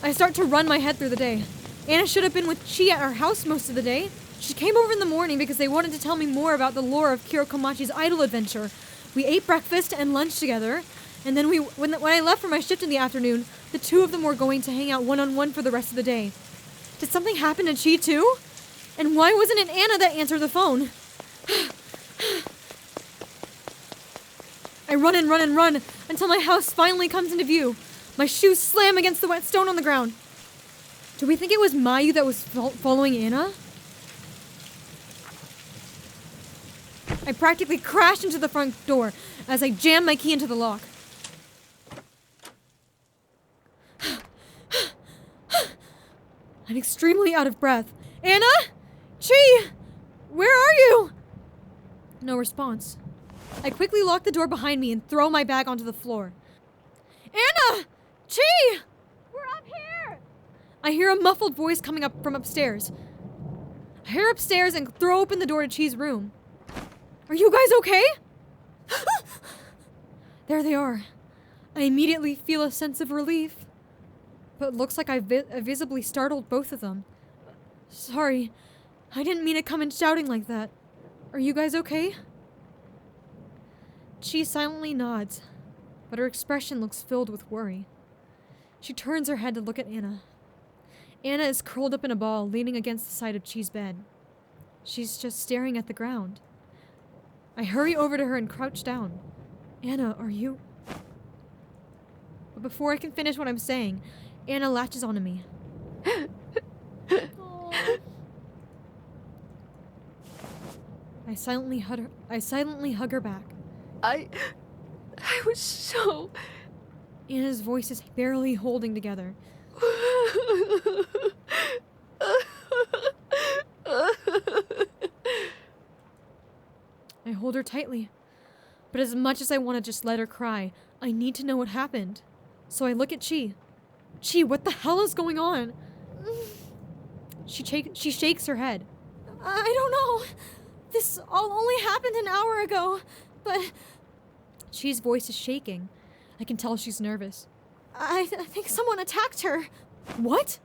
I start to run my head through the day. Anna should have been with Chi at our house most of the day. She came over in the morning because they wanted to tell me more about the lore of Kimochii's idol adventure. We ate breakfast and lunch together, and then when I left for my shift in the afternoon, the two of them were going to hang out one-on-one for the rest of the day. Did something happen to Chi too? And why wasn't it Anna that answered the phone? I run and run and run until my house finally comes into view. My shoes slam against the wet stone on the ground. Do we think it was Mayu that was following Anna? I practically crashed into the front door as I jammed my key into the lock. I'm extremely out of breath. Anna? Chi! Where are you? No response. I quickly lock the door behind me and throw my bag onto the floor. Anna! Chi! We're up here! I hear a muffled voice coming up from upstairs. I hurry upstairs and throw open the door to Chi's room. Are you guys okay? There they are. I immediately feel a sense of relief. But it looks like I visibly startled both of them. Sorry, I didn't mean to come in shouting like that. Are you guys okay? Chi silently nods, but her expression looks filled with worry. She turns her head to look at Anna. Anna is curled up in a ball, leaning against the side of Chi's bed. She's just staring at the ground. I hurry over to her and crouch down. Anna, are you... But before I can finish what I'm saying, Anna latches onto me. I silently hug her back. I was so... Anna's voice is barely holding together. I hold her tightly. But as much as I want to just let her cry, I need to know what happened. So I look at Chi. Chi, what the hell is going on? She shakes her head. I don't know. This all only happened an hour ago, but... Chi's voice is shaking. I can tell she's nervous. I think someone attacked her. What?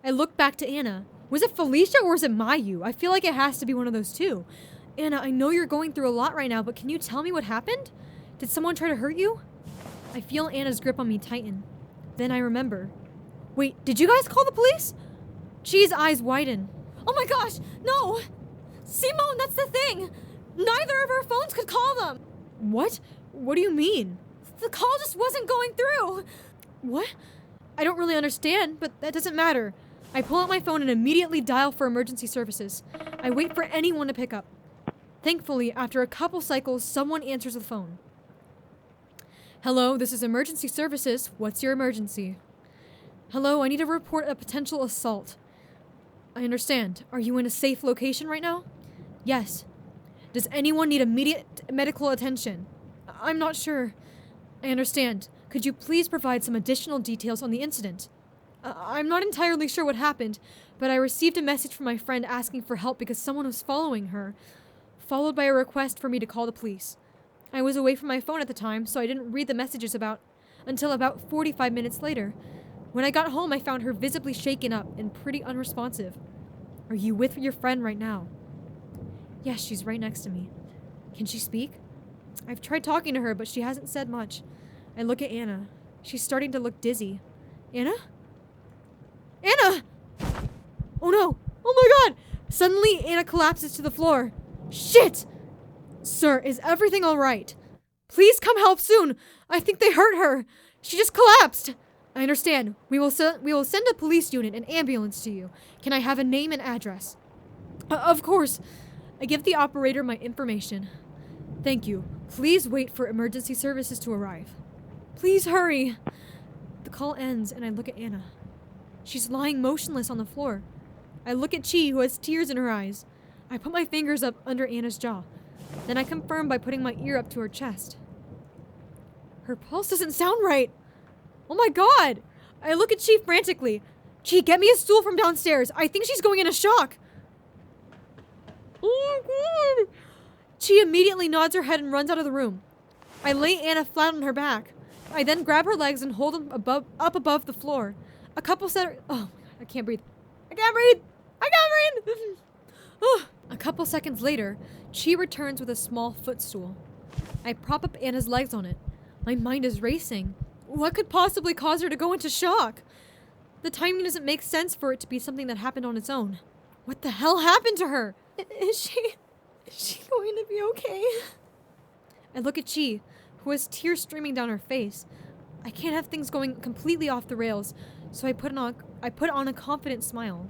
I look back to Anna. Was it Felicia or was it Mayu? I feel like it has to be one of those two. Anna, I know you're going through a lot right now, but can you tell me what happened? Did someone try to hurt you? I feel Anna's grip on me tighten. Then I remember. Wait, did you guys call the police? Chi's eyes widen. Oh my gosh, no! Simone, that's the thing! Neither of our phones could call them! What? What do you mean? The call just wasn't going through! What? I don't really understand, but that doesn't matter. I pull out my phone and immediately dial for emergency services. I wait for anyone to pick up. Thankfully, after a couple cycles, someone answers the phone. Hello, this is emergency services. What's your emergency? Hello, I need to report a potential assault. I understand. Are you in a safe location right now? Yes. Does anyone need immediate medical attention? I'm not sure. I understand. Could you please provide some additional details on the incident? I'm not entirely sure what happened, but I received a message from my friend asking for help because someone was following her, followed by a request for me to call the police. I was away from my phone at the time, so I didn't read the messages until about 45 minutes later. When I got home, I found her visibly shaken up and pretty unresponsive. Are you with your friend right now? Yes, she's right next to me. Can she speak? I've tried talking to her, but she hasn't said much. I look at Anna. She's starting to look dizzy. Anna? Anna! Oh no! Oh my god! Suddenly, Anna collapses to the floor. Shit! Sir, is everything alright? Please come help soon! I think they hurt her! She just collapsed! I understand. We will send a police unit and ambulance to you. Can I have a name and address? Of course. I give the operator my information. Thank you. Please wait for emergency services to arrive. Please hurry. The call ends and I look at Anna. She's lying motionless on the floor. I look at Chi, who has tears in her eyes. I put my fingers up under Anna's jaw. Then I confirm by putting my ear up to her chest. Her pulse doesn't sound right. Oh my god! I look at Chi frantically. Chi, get me a stool from downstairs. I think she's going into shock. Oh my god! Chi immediately nods her head and runs out of the room. I lay Anna flat on her back. I then grab her legs and hold them up above the floor. A couple oh my god, I can't breathe. I can't breathe! I can't breathe! A couple seconds later, Chi returns with a small footstool. I prop up Anna's legs on it. My mind is racing. What could possibly cause her to go into shock? The timing doesn't make sense for it to be something that happened on its own. What the hell happened to her? Is she going to be okay? I look at Chi, who has tears streaming down her face. I can't have things going completely off the rails, so I put on a confident smile.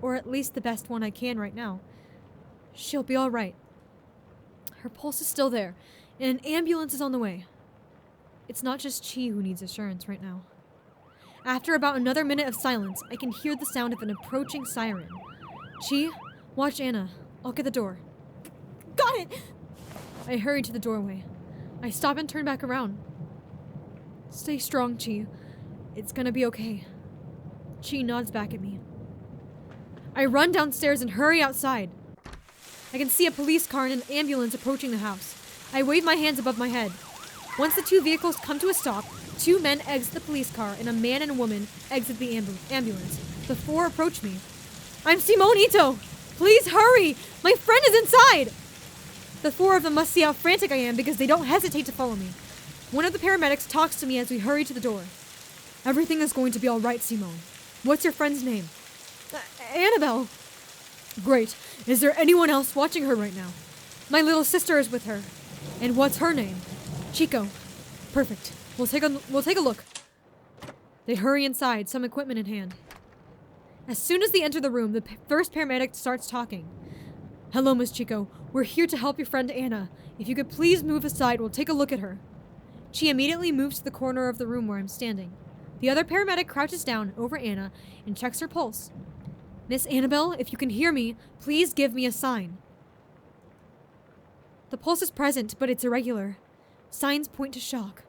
Or at least the best one I can right now. She'll be alright. Her pulse is still there, and an ambulance is on the way. It's not just Chi who needs assurance right now. After about another minute of silence, I can hear the sound of an approaching siren. Chi, watch Anna. I'll get the door. Got it! I hurry to the doorway. I stop and turn back around. Stay strong, Chi. It's gonna be okay. Chi nods back at me. I run downstairs and hurry outside. I can see a police car and an ambulance approaching the house. I wave my hands above my head. Once the two vehicles come to a stop, two men exit the police car and a man and a woman exit the ambulance. The four approach me. I'm Simone Ito! Please hurry! My friend is inside! The four of them must see how frantic I am because they don't hesitate to follow me. One of the paramedics talks to me as we hurry to the door. Everything is going to be alright, Simone. What's your friend's name? Annabelle. Great. Is there anyone else watching her right now? My little sister is with her. And what's her name? Chiko. Perfect. We'll take a look. They hurry inside, some equipment in hand. As soon as they enter the room, the first paramedic starts talking. Hello, Miss Chiko. We're here to help your friend Anna. If you could please move aside, we'll take a look at her. She immediately moves to the corner of the room where I'm standing. The other paramedic crouches down over Anna and checks her pulse. Miss Annabelle, if you can hear me, please give me a sign. The pulse is present, but it's irregular. Signs point to shock.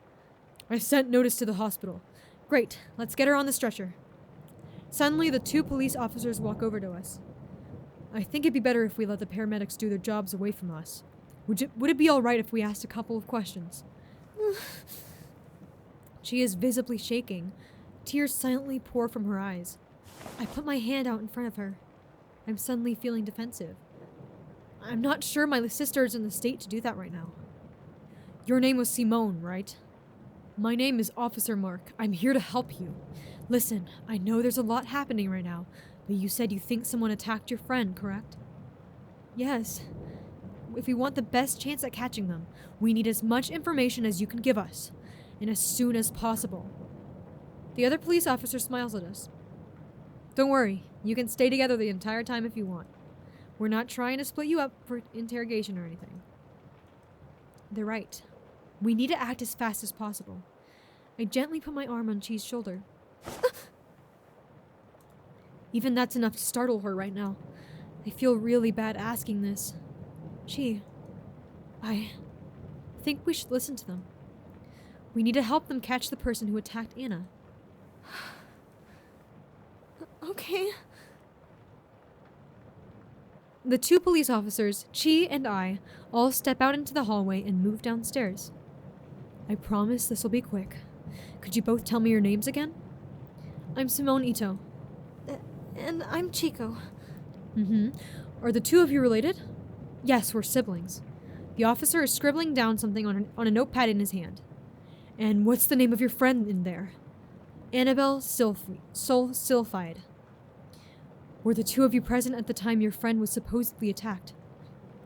I sent notice to the hospital. Great, let's get her on the stretcher. Suddenly, the 2 police officers walk over to us. I think it'd be better if we let the paramedics do their jobs away from us. Would it be alright if we asked a couple of questions? She is visibly shaking. Tears silently pour from her eyes. I put my hand out in front of her. I'm suddenly feeling defensive. I'm not sure my sister is in the state to do that right now. Your name was Simone, right? My name is Officer Mark. I'm here to help you. Listen, I know there's a lot happening right now, but you said you think someone attacked your friend, correct? Yes. If we want the best chance at catching them, we need as much information as you can give us, and as soon as possible. The other police officer smiles at us. Don't worry, you can stay together the entire time if you want. We're not trying to split you up for interrogation or anything. They're right. We need to act as fast as possible. I gently put my arm on Chi's shoulder. Even that's enough to startle her right now. I feel really bad asking this. Chi, I think we should listen to them. We need to help them catch the person who attacked Anna. Okay. The 2 police officers, Chi and I, all step out into the hallway and move downstairs. I promise this will be quick. Could you both tell me your names again? I'm Simone Ito. And I'm Chiko. Are the 2 of you related? Yes, we're siblings. The officer is scribbling down something on a notepad in his hand. And what's the name of your friend in there? Annabelle Sylphide. Were the 2 of you present at the time your friend was supposedly attacked?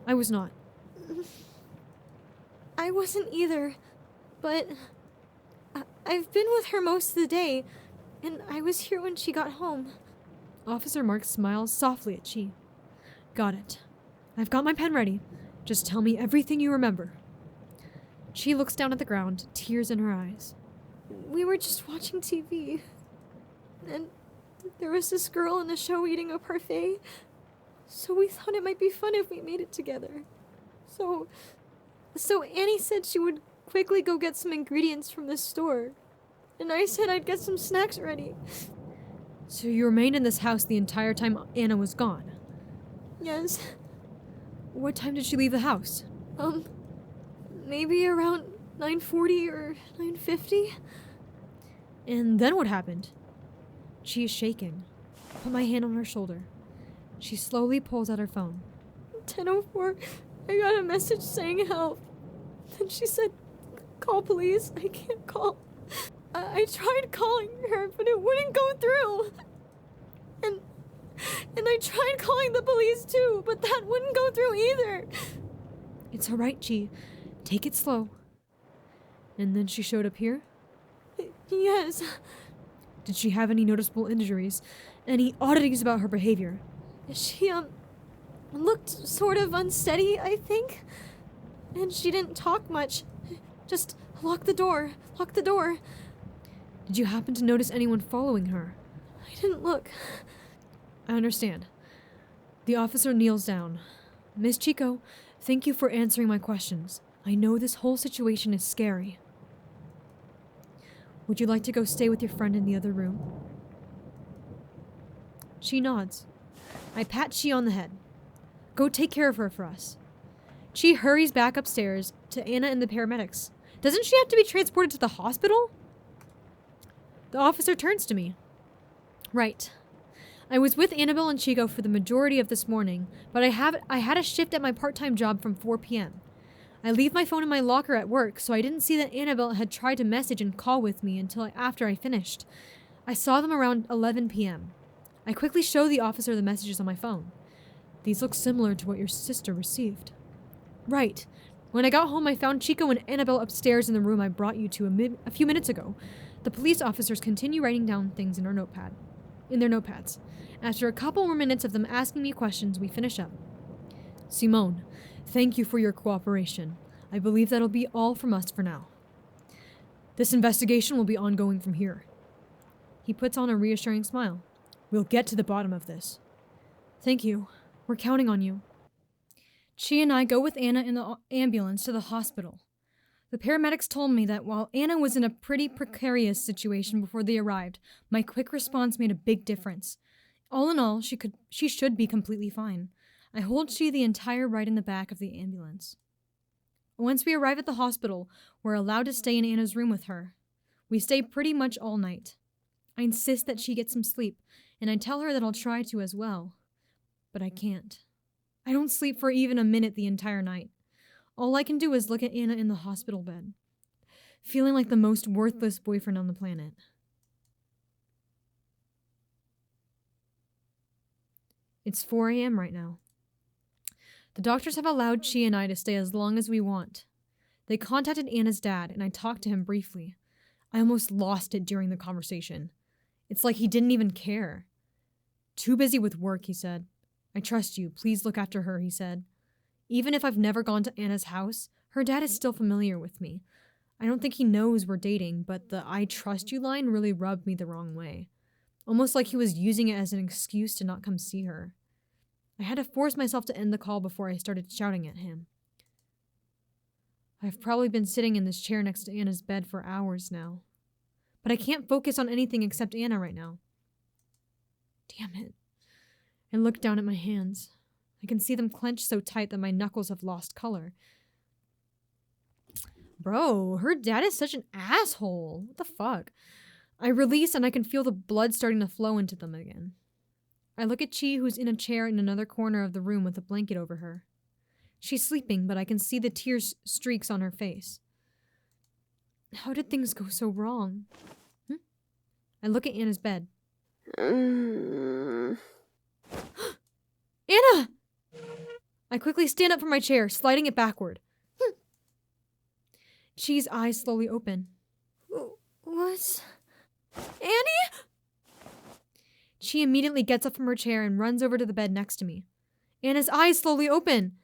I was not. I wasn't either, but I've been with her most of the day, and I was here when she got home. Officer Mark smiles softly at Chi. Got it. I've got my pen ready. Just tell me everything you remember. Chi looks down at the ground, tears in her eyes. We were just watching TV, and there was this girl in the show eating a parfait, so we thought it might be fun if we made it together. So Annie said she would quickly go get some ingredients from the store, and I said I'd get some snacks ready. So you remained in this house the entire time Anna was gone? Yes. What time did she leave the house? Maybe around 9:40 or 9:50. And then what happened? She is shaking. I put my hand on her shoulder. She slowly pulls out her phone. 10:04, I got a message saying help. Then she said, call police. I can't call. I tried calling her, but it wouldn't go through. And I tried calling the police too, but that wouldn't go through either. It's alright, Chi. Take it slow. And then she showed up here? Yes. Did she have any noticeable injuries? Any oddities about her behavior? She, looked sort of unsteady, I think. And she didn't talk much. Just lock the door. Lock the door. Did you happen to notice anyone following her? I didn't look. I understand. The officer kneels down. Miss Chiko, thank you for answering my questions. I know this whole situation is scary. Would you like to go stay with your friend in the other room? She nods. I pat Chi on the head. Go take care of her for us. Chi hurries back upstairs to Anna and the paramedics. Doesn't she have to be transported to the hospital? The officer turns to me. Right. I was with Annabelle and Chiko for the majority of this morning, but I had a shift at my part-time job from 4 p.m. I leave my phone in my locker at work, so I didn't see that Annabelle had tried to message and call with me until after I finished. I saw them around 11 p.m. I quickly show the officer the messages on my phone. These look similar to what your sister received. Right. When I got home, I found Chiko and Annabelle upstairs in the room I brought you to a few minutes ago. The police officers continue writing down things in their notepads. After a couple more minutes of them asking me questions, we finish up. Simone, thank you for your cooperation. I believe that'll be all from us for now. This investigation will be ongoing from here. He puts on a reassuring smile. We'll get to the bottom of this. Thank you. We're counting on you. Chi and I go with Anna in the ambulance to the hospital. The paramedics told me that while Anna was in a pretty precarious situation before they arrived, my quick response made a big difference. All in all, she should be completely fine. I hold Chi the entire ride in the back of the ambulance. Once we arrive at the hospital, we're allowed to stay in Anna's room with her. We stay pretty much all night. I insist that she get some sleep, and I tell her that I'll try to as well. But I can't. I don't sleep for even a minute the entire night. All I can do is look at Anna in the hospital bed, feeling like the most worthless boyfriend on the planet. It's 4 a.m. right now. The doctors have allowed Chi and I to stay as long as we want. They contacted Anna's dad, and I talked to him briefly. I almost lost it during the conversation. It's like he didn't even care. Too busy with work, he said. I trust you. Please look after her, he said. Even if I've never gone to Anna's house, her dad is still familiar with me. I don't think he knows we're dating, but the I trust you line really rubbed me the wrong way. Almost like he was using it as an excuse to not come see her. I had to force myself to end the call before I started shouting at him. I've probably been sitting in this chair next to Anna's bed for hours now. But I can't focus on anything except Anna right now. Damn it. I look down at my hands. I can see them clenched so tight that my knuckles have lost color. Bro, her dad is such an asshole. What the fuck? I release and I can feel the blood starting to flow into them again. I look at Chi, who's in a chair in another corner of the room with a blanket over her. She's sleeping, but I can see the tear streaks on her face. How did things go so wrong? I look at Anna's bed. Anna! I quickly stand up from my chair, sliding it backward. Chi's eyes slowly open. What? Annie? Chi immediately gets up from her chair and runs over to the bed next to me. Anna's eyes slowly open.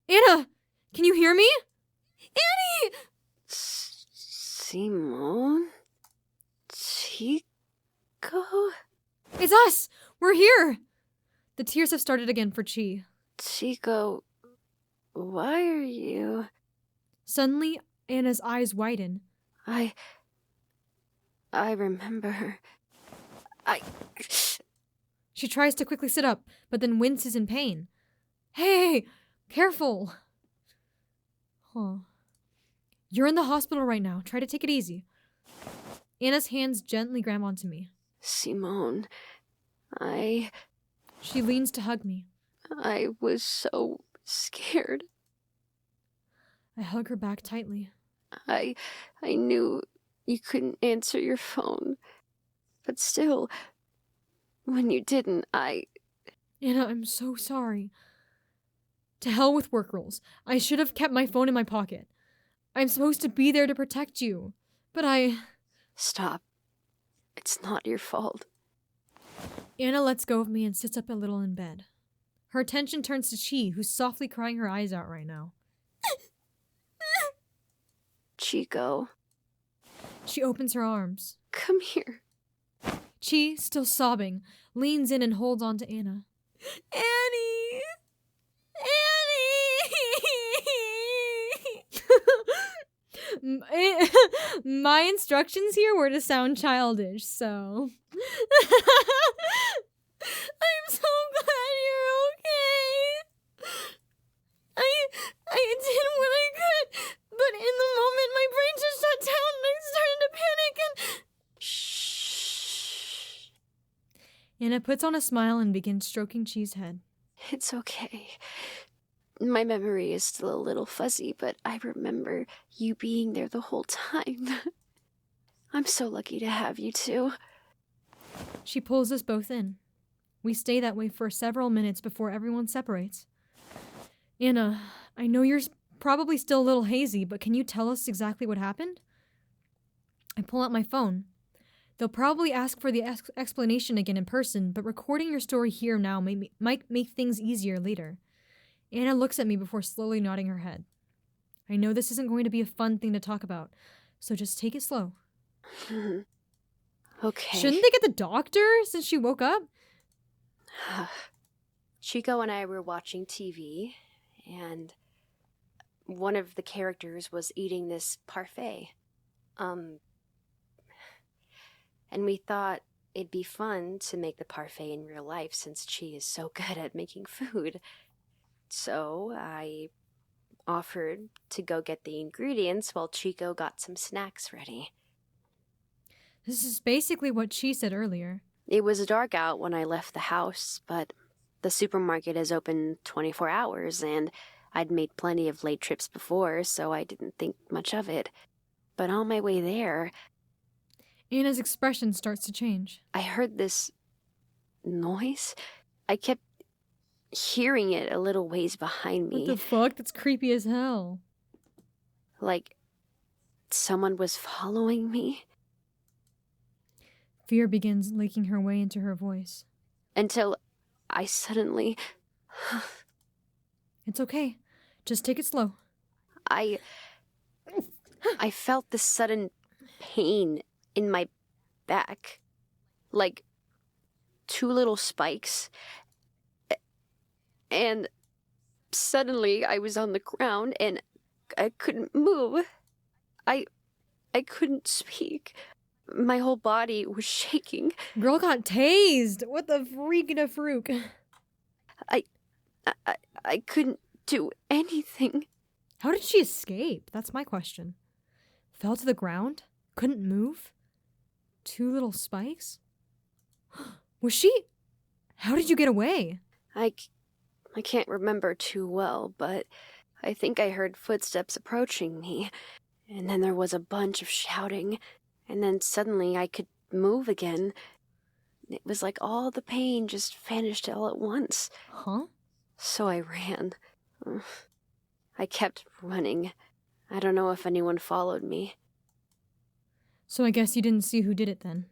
Anna! Can you hear me? Annie! Simone? Chiko? It's us! We're here! The tears have started again for Chi. Chiko, why are you... Suddenly, Anna's eyes widen. I remember... She tries to quickly sit up, but then winces in pain. Hey! Careful! Huh. You're in the hospital right now. Try to take it easy. Anna's hands gently grab onto me. Simone, She leans to hug me. I was so scared. I hug her back tightly. I knew you couldn't answer your phone. But still, when you didn't, Anna, I'm so sorry. To hell with work rules. I should have kept my phone in my pocket. I'm supposed to be there to protect you. But Stop. It's not your fault. Anna lets go of me and sits up a little in bed. Her attention turns to Chi, who's softly crying her eyes out right now. Chiko, She opens her arms. come here. Chi, still sobbing, leans in and holds on to Anna. Annie! Annie! My instructions here were to sound childish, so... I'm so glad you're okay. I did what I could, but in the moment my brain just shut down and I started to panic and... Shh. Anna puts on a smile and begins stroking Chi's head. It's okay. My memory is still a little fuzzy, but I remember you being there the whole time. I'm so lucky to have you two. She pulls us both in. We stay that way for several minutes before everyone separates. Anna, I know you're probably still a little hazy, but can you tell us exactly what happened? I pull out my phone. They'll probably ask for the explanation again in person, but recording your story here now might make things easier later. Anna looks at me before slowly nodding her head. I know this isn't going to be a fun thing to talk about, so just take it slow. Okay. Shouldn't they get the doctor since she woke up? Chiko and I were watching TV, and one of the characters was eating this parfait. And we thought it'd be fun to make the parfait in real life since Chi is so good at making food. So I offered to go get the ingredients while Chiko got some snacks ready. This is basically what she said earlier. It was dark out when I left the house, but the supermarket is open 24 hours, and I'd made plenty of late trips before, so I didn't think much of it. But on my way there, Anna's expression starts to change. I heard this noise. I kept hearing it a little ways behind me. What the fuck? That's creepy as hell. Like someone was following me. Fear begins leaking her way into her voice. Until I suddenly... It's okay. Just take it slow. I felt this sudden pain in my back. Like 2 little spikes. And suddenly I was on the ground and I couldn't move. I couldn't speak. My whole body was shaking. Girl got tased. What the freaking a fruit? I couldn't do anything. How did she escape? That's my question. Fell to the ground? Couldn't move? 2 little spikes? Was she... How did you get away? I can't remember too well, but I think I heard footsteps approaching me. And then there was a bunch of shouting. And then suddenly I could move again. It was like all the pain just vanished all at once. Huh? So I ran. I kept running. I don't know if anyone followed me. So I guess you didn't see who did it then.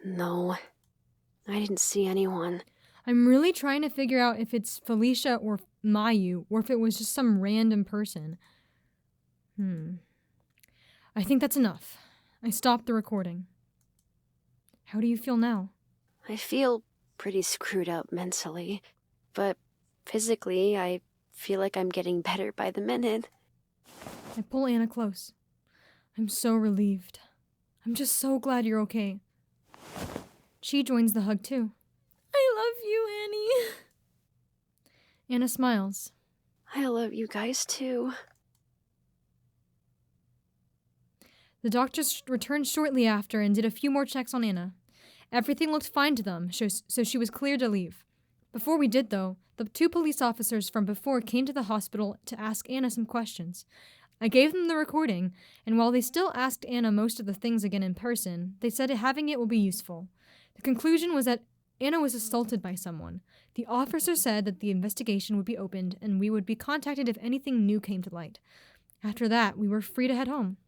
No, I didn't see anyone. I'm really trying to figure out if it's Felicia or Mayu, or if it was just some random person. I think that's enough. I stopped the recording. How do you feel now? I feel pretty screwed up mentally, but physically I feel like I'm getting better by the minute. I pull Anna close. I'm so relieved. I'm just so glad you're okay. She joins the hug too. I love you, Annie. Anna smiles. I love you guys too. The doctors returned shortly after and did a few more checks on Anna. Everything looked fine to them, so she was cleared to leave. Before we did, though, the 2 police officers from before came to the hospital to ask Anna some questions. I gave them the recording, and while they still asked Anna most of the things again in person, they said having it will be useful. The conclusion was that Anna was assaulted by someone. The officer said that the investigation would be opened and we would be contacted if anything new came to light. After that, we were free to head home.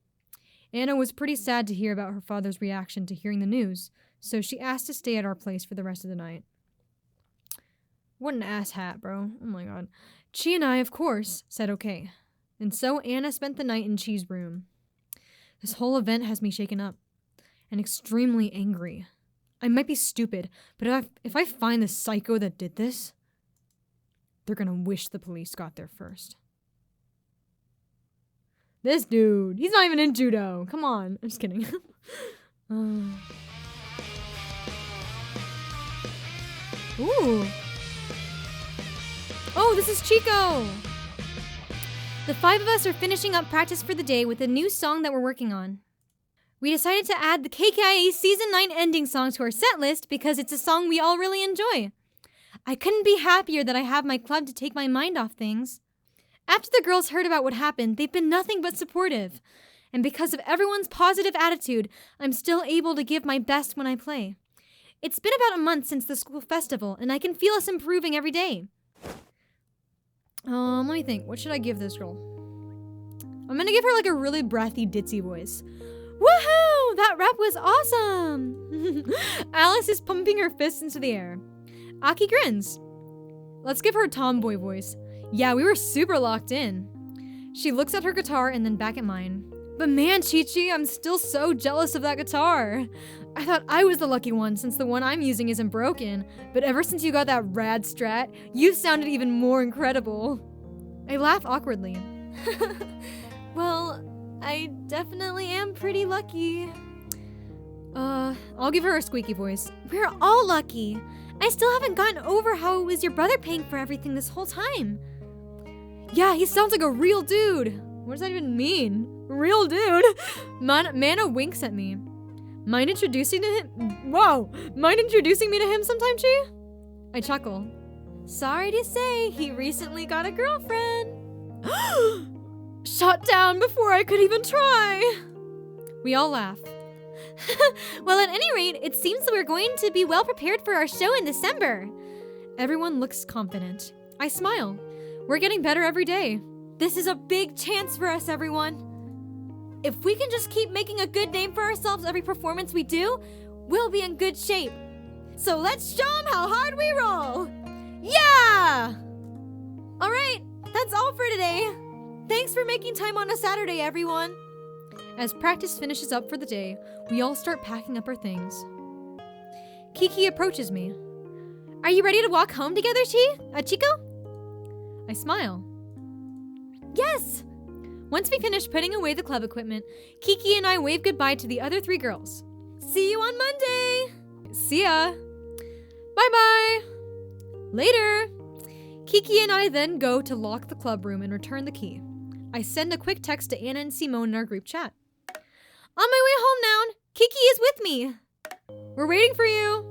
Anna was pretty sad to hear about her father's reaction to hearing the news, so she asked to stay at our place for the rest of the night. What an ass hat, bro. Oh my god. Chi and I, of course, said okay. And so Anna spent the night in Chi's room. This whole event has me shaken up and extremely angry. I might be stupid, but if I find the psycho that did this, they're gonna wish the police got there first. This dude, he's not even in judo. Come on. I'm just kidding. Ooh. Oh, this is Chiko! The 5 of us are finishing up practice for the day with a new song that we're working on. We decided to add the KKIA Season 9 ending song to our set list because it's a song we all really enjoy. I couldn't be happier that I have my club to take my mind off things. After the girls heard about what happened, they've been nothing but supportive. And because of everyone's positive attitude, I'm still able to give my best when I play. It's been about a month since the school festival, and I can feel us improving every day. Let me think. What should I give this girl? I'm gonna give her like a really breathy, ditzy voice. Woohoo! That rap was awesome! Alice is pumping her fists into the air. Aki grins. Let's give her a tomboy voice. Yeah, we were super locked in. She looks at her guitar and then back at mine. But man, Chi-Chi, I'm still so jealous of that guitar. I thought I was the lucky one since the one I'm using isn't broken, but ever since you got that rad strat, you've sounded even more incredible. I laugh awkwardly. Well, I definitely am pretty lucky. I'll give her a squeaky voice. We're all lucky. I still haven't gotten over how it was your brother paying for everything this whole time. Yeah, he sounds like a real dude. What does that even mean? Real dude? Mana winks at me. Mind introducing me to him sometime, Chi? I chuckle. Sorry to say, he recently got a girlfriend. Shot down before I could even try. We all laugh. Well, at any rate, it seems that we're going to be well prepared for our show in December. Everyone looks confident. I smile. We're getting better every day. This is a big chance for us, everyone. If we can just keep making a good name for ourselves every performance we do, we'll be in good shape. So let's show them how hard we roll. Yeah! All right, that's all for today. Thanks for making time on a Saturday, everyone. As practice finishes up for the day, we all start packing up our things. Kiki approaches me. Are you ready to walk home together, Chiko? I smile. Yes! Once we finish putting away the club equipment, Kiki and I wave goodbye to the other 3 girls. See you on Monday! See ya! Bye-bye! Later! Kiki and I then go to lock the club room and return the key. I send a quick text to Anna and Simone in our group chat. On my way home now, Kiki is with me. We're waiting for you!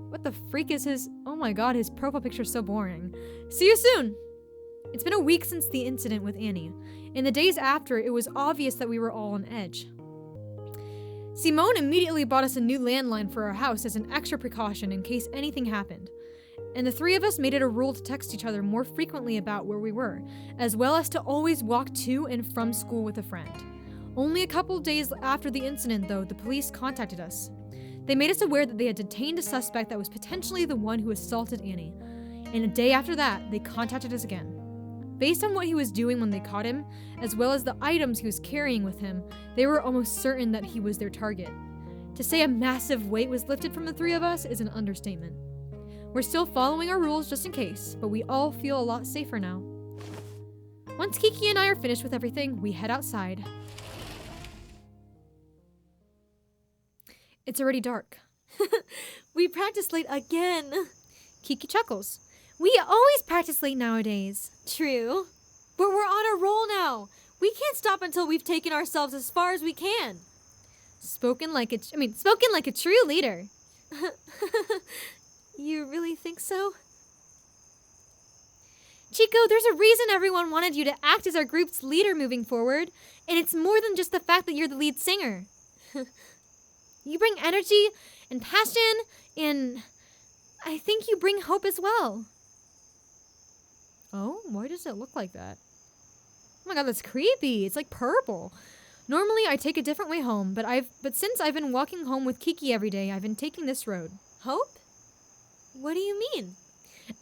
What the freak is his... Oh my god, his profile picture's so boring. See you soon! It's been a week since the incident with Annie. In the days after, it was obvious that we were all on edge. Simone immediately bought us a new landline for our house as an extra precaution in case anything happened. And the 3 of us made it a rule to text each other more frequently about where we were, as well as to always walk to and from school with a friend. Only a couple days after the incident, though, the police contacted us. They made us aware that they had detained a suspect that was potentially the one who assaulted Annie. And a day after that, they contacted us again. Based on what he was doing when they caught him, as well as the items he was carrying with him, they were almost certain that he was their target. To say a massive weight was lifted from the 3 of us is an understatement. We're still following our rules just in case, but we all feel a lot safer now. Once Kiki and I are finished with everything, we head outside. It's already dark. We practiced late again. Kiki chuckles. We always practice late nowadays. True. But we're on a roll now. We can't stop until we've taken ourselves as far as we can. Spoken like a true leader. You really think so? Chiko, there's a reason everyone wanted you to act as our group's leader moving forward, and it's more than just the fact that you're the lead singer. You bring energy and passion, and I think you bring hope as well. Oh, why does it look like that? Oh my god, that's creepy. It's like purple. Normally, I take a different way home, but since I've been walking home with Kiki every day, I've been taking this road. Hope? What do you mean?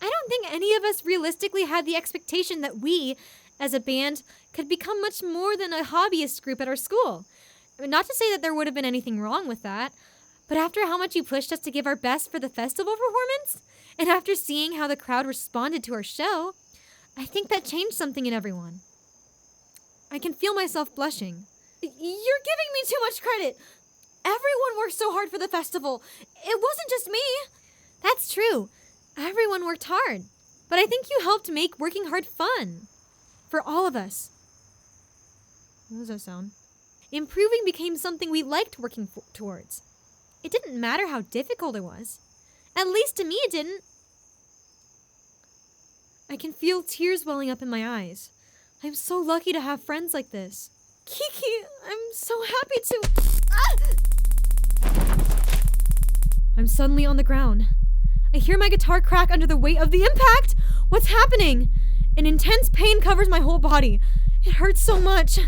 I don't think any of us realistically had the expectation that we, as a band, could become much more than a hobbyist group at our school. I mean, not to say that there would have been anything wrong with that, but after how much you pushed us to give our best for the festival performance, and after seeing how the crowd responded to our show, I think that changed something in everyone. I can feel myself blushing. You're giving me too much credit. Everyone worked so hard for the festival. It wasn't just me. That's true. Everyone worked hard. But I think you helped make working hard fun. For all of us. What does that sound? Improving became something we liked working towards. It didn't matter how difficult it was. At least to me it didn't. I can feel tears welling up in my eyes. I'm so lucky to have friends like this. Kiki, I'm so happy to... I'm suddenly on the ground. I hear my guitar crack under the weight of the impact. What's happening? An intense pain covers my whole body. It hurts so much.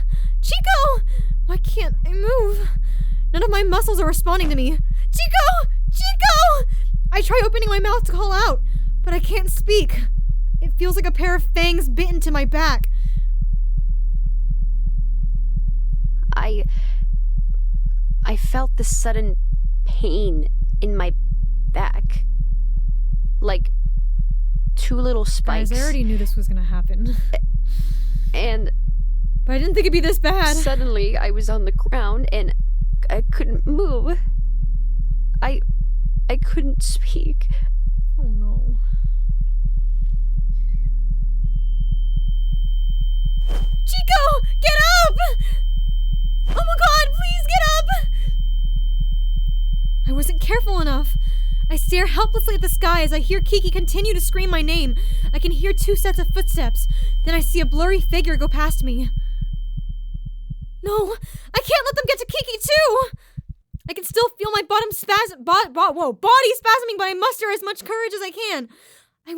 Chiko! Why can't I move? None of my muscles are responding to me. Chiko! Chiko! I try opening my mouth to call out, but I can't speak. It feels like a pair of fangs bit into my back. I felt this sudden pain in my back. Like 2 little spikes. Guys, I already knew this was gonna happen. And But I didn't think it'd be this bad. suddenly I was on the ground and I couldn't move. I couldn't speak. Oh no. Chiko! Get up! Oh my god, please get up! I wasn't careful enough. I stare helplessly at the sky as I hear Kiki continue to scream my name. I can hear 2 sets of footsteps. Then I see a blurry figure go past me. No, I can't let them get to Kiki too! I can still feel my body spasming, but I muster as much courage as I can. I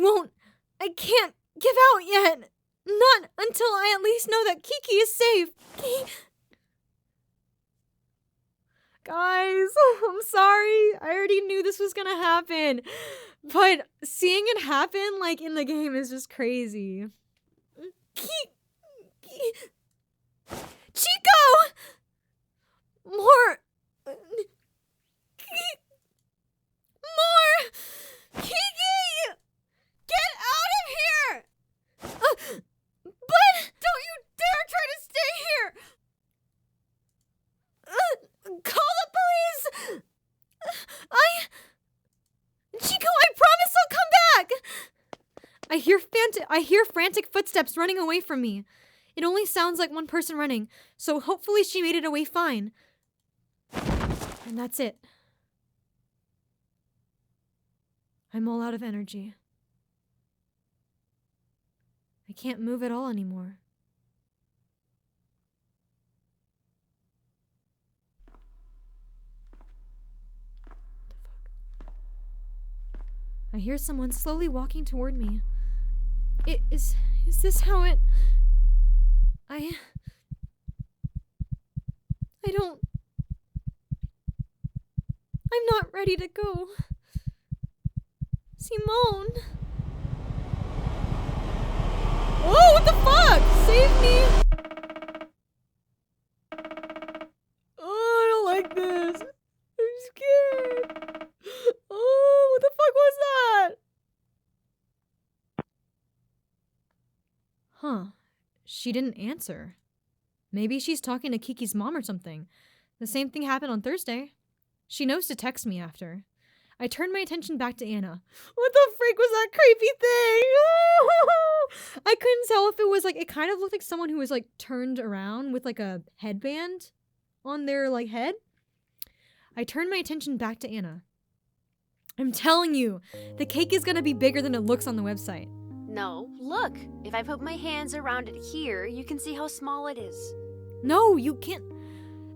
can't give out yet. Not until I at least know that Kiki is safe. Guys, I'm sorry. I already knew this was gonna happen. But seeing it happen, like, in the game is just crazy. Chiko! More! Kiki! Get out of here! But don't you dare try to stay here! Call the police! Chiko, I promise I'll come back! I hear frantic footsteps running away from me. It only sounds like one person running, so hopefully she made it away fine. And that's it. I'm all out of energy. I can't move at all anymore. I hear someone slowly walking toward me. Is this how it... I'm not ready to go. Simone. Oh, what the fuck? Save me. Oh, I don't like this. I'm scared. Oh, what the fuck was that? Huh. She didn't answer. Maybe she's talking to Kiki's mom or something. The same thing happened on Thursday. She knows to text me after. I turned my attention back to Anna. What the freak was that creepy thing? I couldn't tell if it was like, it kind of looked like someone who was like turned around with like a headband on their like head. I turned my attention back to Anna. I'm telling you, the cake is gonna be bigger than it looks on the website. No, look. If I put my hands around it here, you can see how small it is. No, you can't.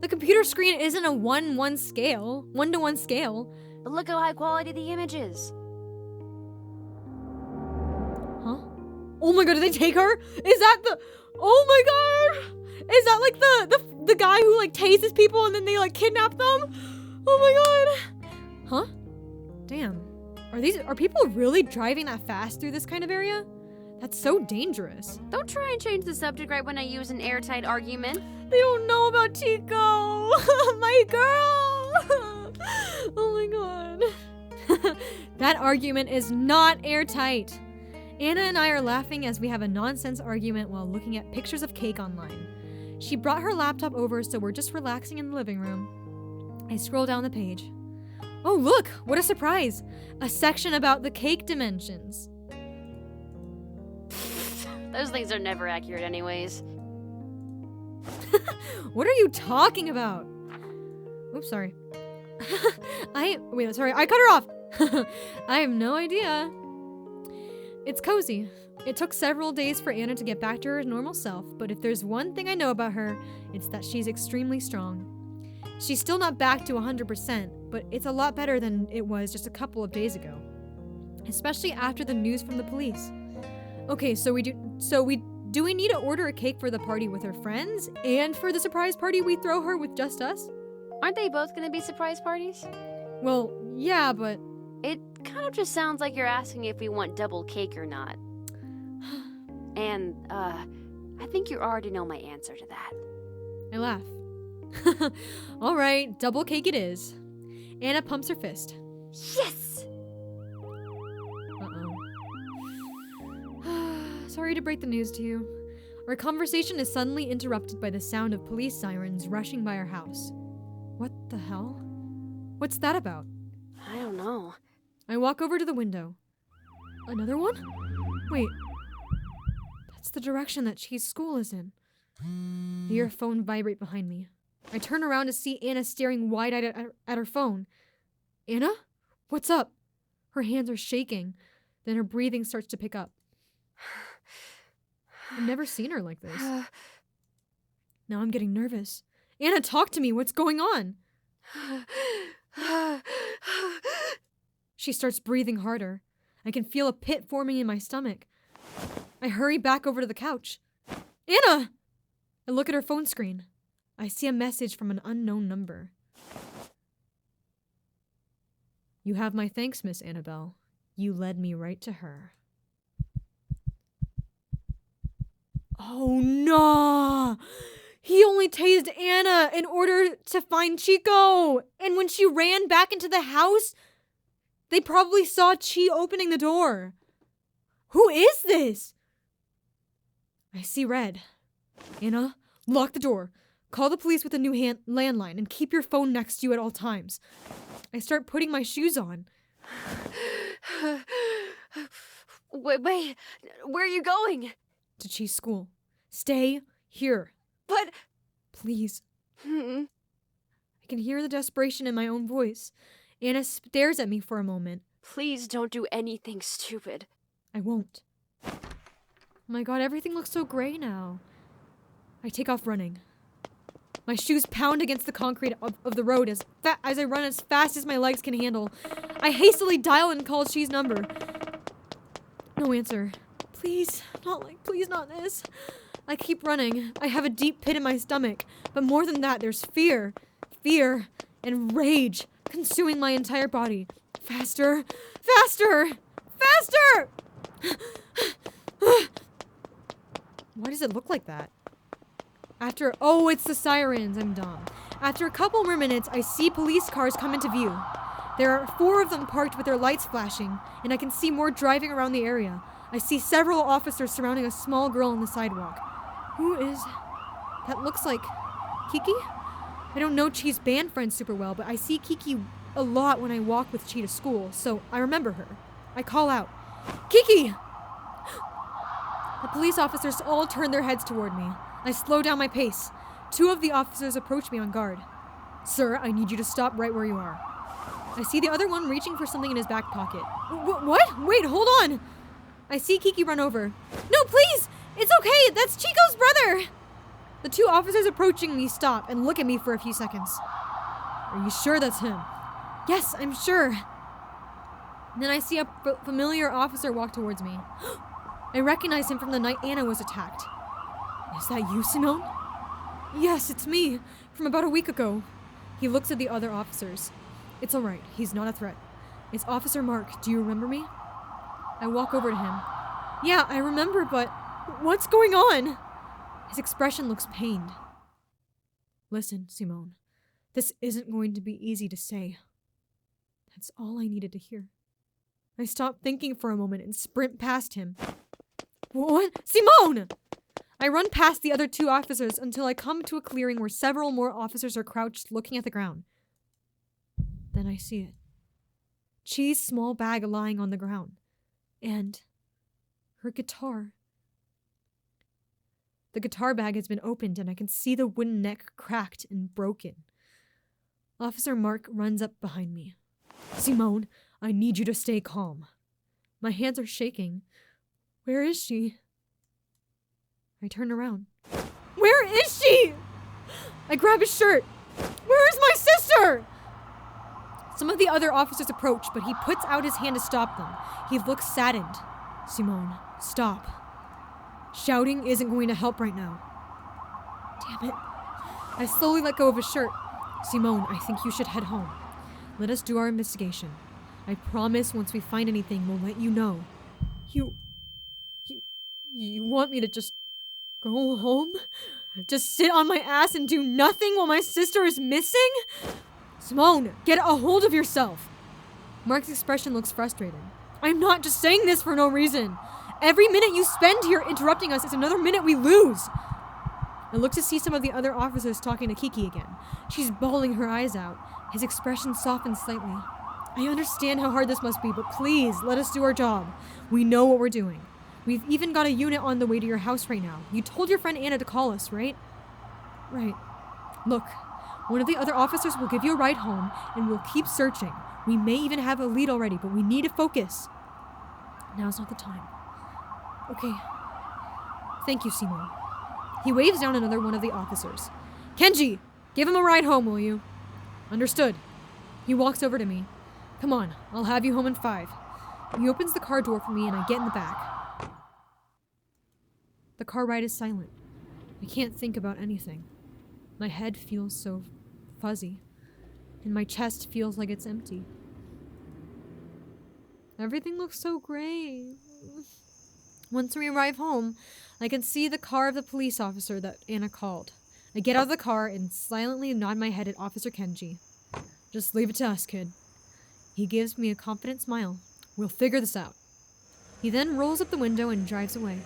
The computer screen isn't a 1-1 scale, 1-to-1 scale. But look how high quality the image is. Huh? Oh my god, did they take her? Is that the... Oh my god! Is that like the guy who like tases people and then they like kidnap them? Oh my god! Huh? Damn. Are people really driving that fast through this kind of area? That's so dangerous. Don't try and change the subject right when I use an airtight argument. They don't know about Chiko! My girl! Oh my god. That argument is not airtight. Anna and I are laughing as we have a nonsense argument while looking at pictures of cake online. She brought her laptop over, so we're just relaxing in the living room. I scroll down the page. Oh look, what a surprise! A section about the cake dimensions. Those things are never accurate anyways. What are you talking about? Oops, sorry. I cut her off. I have no idea. It's cozy. It took several days for Anna to get back to her normal self, but if there's one thing I know about her, it's that she's extremely strong. She's still not back to 100%, but it's a lot better than it was just a couple of days ago. Especially after the news from the police. Okay, do we need to order a cake for the party with her friends and for the surprise party we throw her with just us? Aren't they both gonna be surprise parties? Well, yeah, but... It kind of just sounds like you're asking if we want double cake or not. And, I think you already know my answer to that. I laugh. Alright, double cake it is. Anna pumps her fist. Yes! Uh-oh. Sorry to break the news to you. Our conversation is suddenly interrupted by the sound of police sirens rushing by our house. What the hell? What's that about? I don't know. I walk over to the window. Another one? Wait. That's the direction that Chi's school is in. I hear a phone vibrate behind me. I turn around to see Anna staring wide-eyed at her phone. Anna? What's up? Her hands are shaking. Then her breathing starts to pick up. I've never seen her like this. Now I'm getting nervous. Anna, talk to me. What's going on? She starts breathing harder. I can feel a pit forming in my stomach. I hurry back over to the couch. Anna! I look at her phone screen. I see a message from an unknown number. You have my thanks, Miss Annabelle. You led me right to her. Oh no! He only tased Anna in order to find Chiko! And when she ran back into the house, they probably saw Chi opening the door. Who is this? I see red. Anna, lock the door. Call the police with a new landline and keep your phone next to you at all times. I start putting my shoes on. Wait, where are you going? To Chi's school. Stay here. But... Please. I can hear the desperation in my own voice. Anna stares at me for a moment. Please don't do anything stupid. I won't. Oh my god, everything looks so gray now. I take off running. My shoes pound against the concrete of the road as I run as fast as my legs can handle. I hastily dial and call Chi's number. No answer. Please not this. I keep running. I have a deep pit in my stomach. But more than that, there's fear. Fear and rage consuming my entire body. Faster! Faster! Faster! Why does it look like that? Oh, it's the sirens. I'm dumb. After a couple more minutes, I see police cars come into view. There are 4 of them parked with their lights flashing, and I can see more driving around the area. I see several officers surrounding a small girl on the sidewalk. Who is... That looks like... Kiki? I don't know Chi's band friend super well, but I see Kiki a lot when I walk with Chi to school, so I remember her. I call out, Kiki! The police officers all turn their heads toward me. I slow down my pace. 2 of the officers approach me on guard. Sir, I need you to stop right where you are. I see the other one reaching for something in his back pocket. What? Wait, hold on! I see Kiki run over. No, please! It's okay! That's Chiko's brother! The 2 officers approaching me stop and look at me for a few seconds. Are you sure that's him? Yes, I'm sure. And then I see a familiar officer walk towards me. I recognize him from the night Anna was attacked. Is that you, Simone? Yes, it's me. From about a week ago. He looks at the other officers. It's alright. He's not a threat. It's Officer Mark. Do you remember me? I walk over to him. Yeah, I remember, but what's going on? His expression looks pained. Listen, Simone. This isn't going to be easy to say. That's all I needed to hear. I stop thinking for a moment and sprint past him. What? Simone! I run past the other 2 officers until I come to a clearing where several more officers are crouched looking at the ground. Then I see it. Chi's small bag lying on the ground. And her guitar. The guitar bag has been opened and I can see the wooden neck cracked and broken. Officer Mark runs up behind me. Simone, I need you to stay calm. My hands are shaking. Where is she? I turn around. Where is she? I grab his shirt. Where is my sister? Some of the other officers approach, but he puts out his hand to stop them. He looks saddened. Simone, stop. Shouting isn't going to help right now. Damn it. I slowly let go of his shirt. Simone, I think you should head home. Let us do our investigation. I promise once we find anything, we'll let you know. You want me to just go home? Just sit on my ass and do nothing while my sister is missing? Simone, get a hold of yourself! Mark's expression looks frustrated. I'm not just saying this for no reason. Every minute you spend here interrupting us is another minute we lose. I look to see some of the other officers talking to Kiki again. She's bawling her eyes out. His expression softens slightly. I understand how hard this must be, but please, let us do our job. We know what we're doing. We've even got a unit on the way to your house right now. You told your friend Anna to call us, right? Right. Look, one of the other officers will give you a ride home, and we'll keep searching. We may even have a lead already, but we need to focus. Now's not the time. Okay. Thank you, Simone. He waves down another one of the officers. Kenji, give him a ride home, will you? Understood. He walks over to me. Come on, I'll have you home in 5. He opens the car door for me and I get in the back. The car ride is silent. I can't think about anything. My head feels so fuzzy, and my chest feels like it's empty. Everything looks so gray. Once we arrive home, I can see the car of the police officer that Anna called. I get out of the car and silently nod my head at Officer Kenji. Just leave it to us, kid. He gives me a confident smile. We'll figure this out. He then rolls up the window and drives away.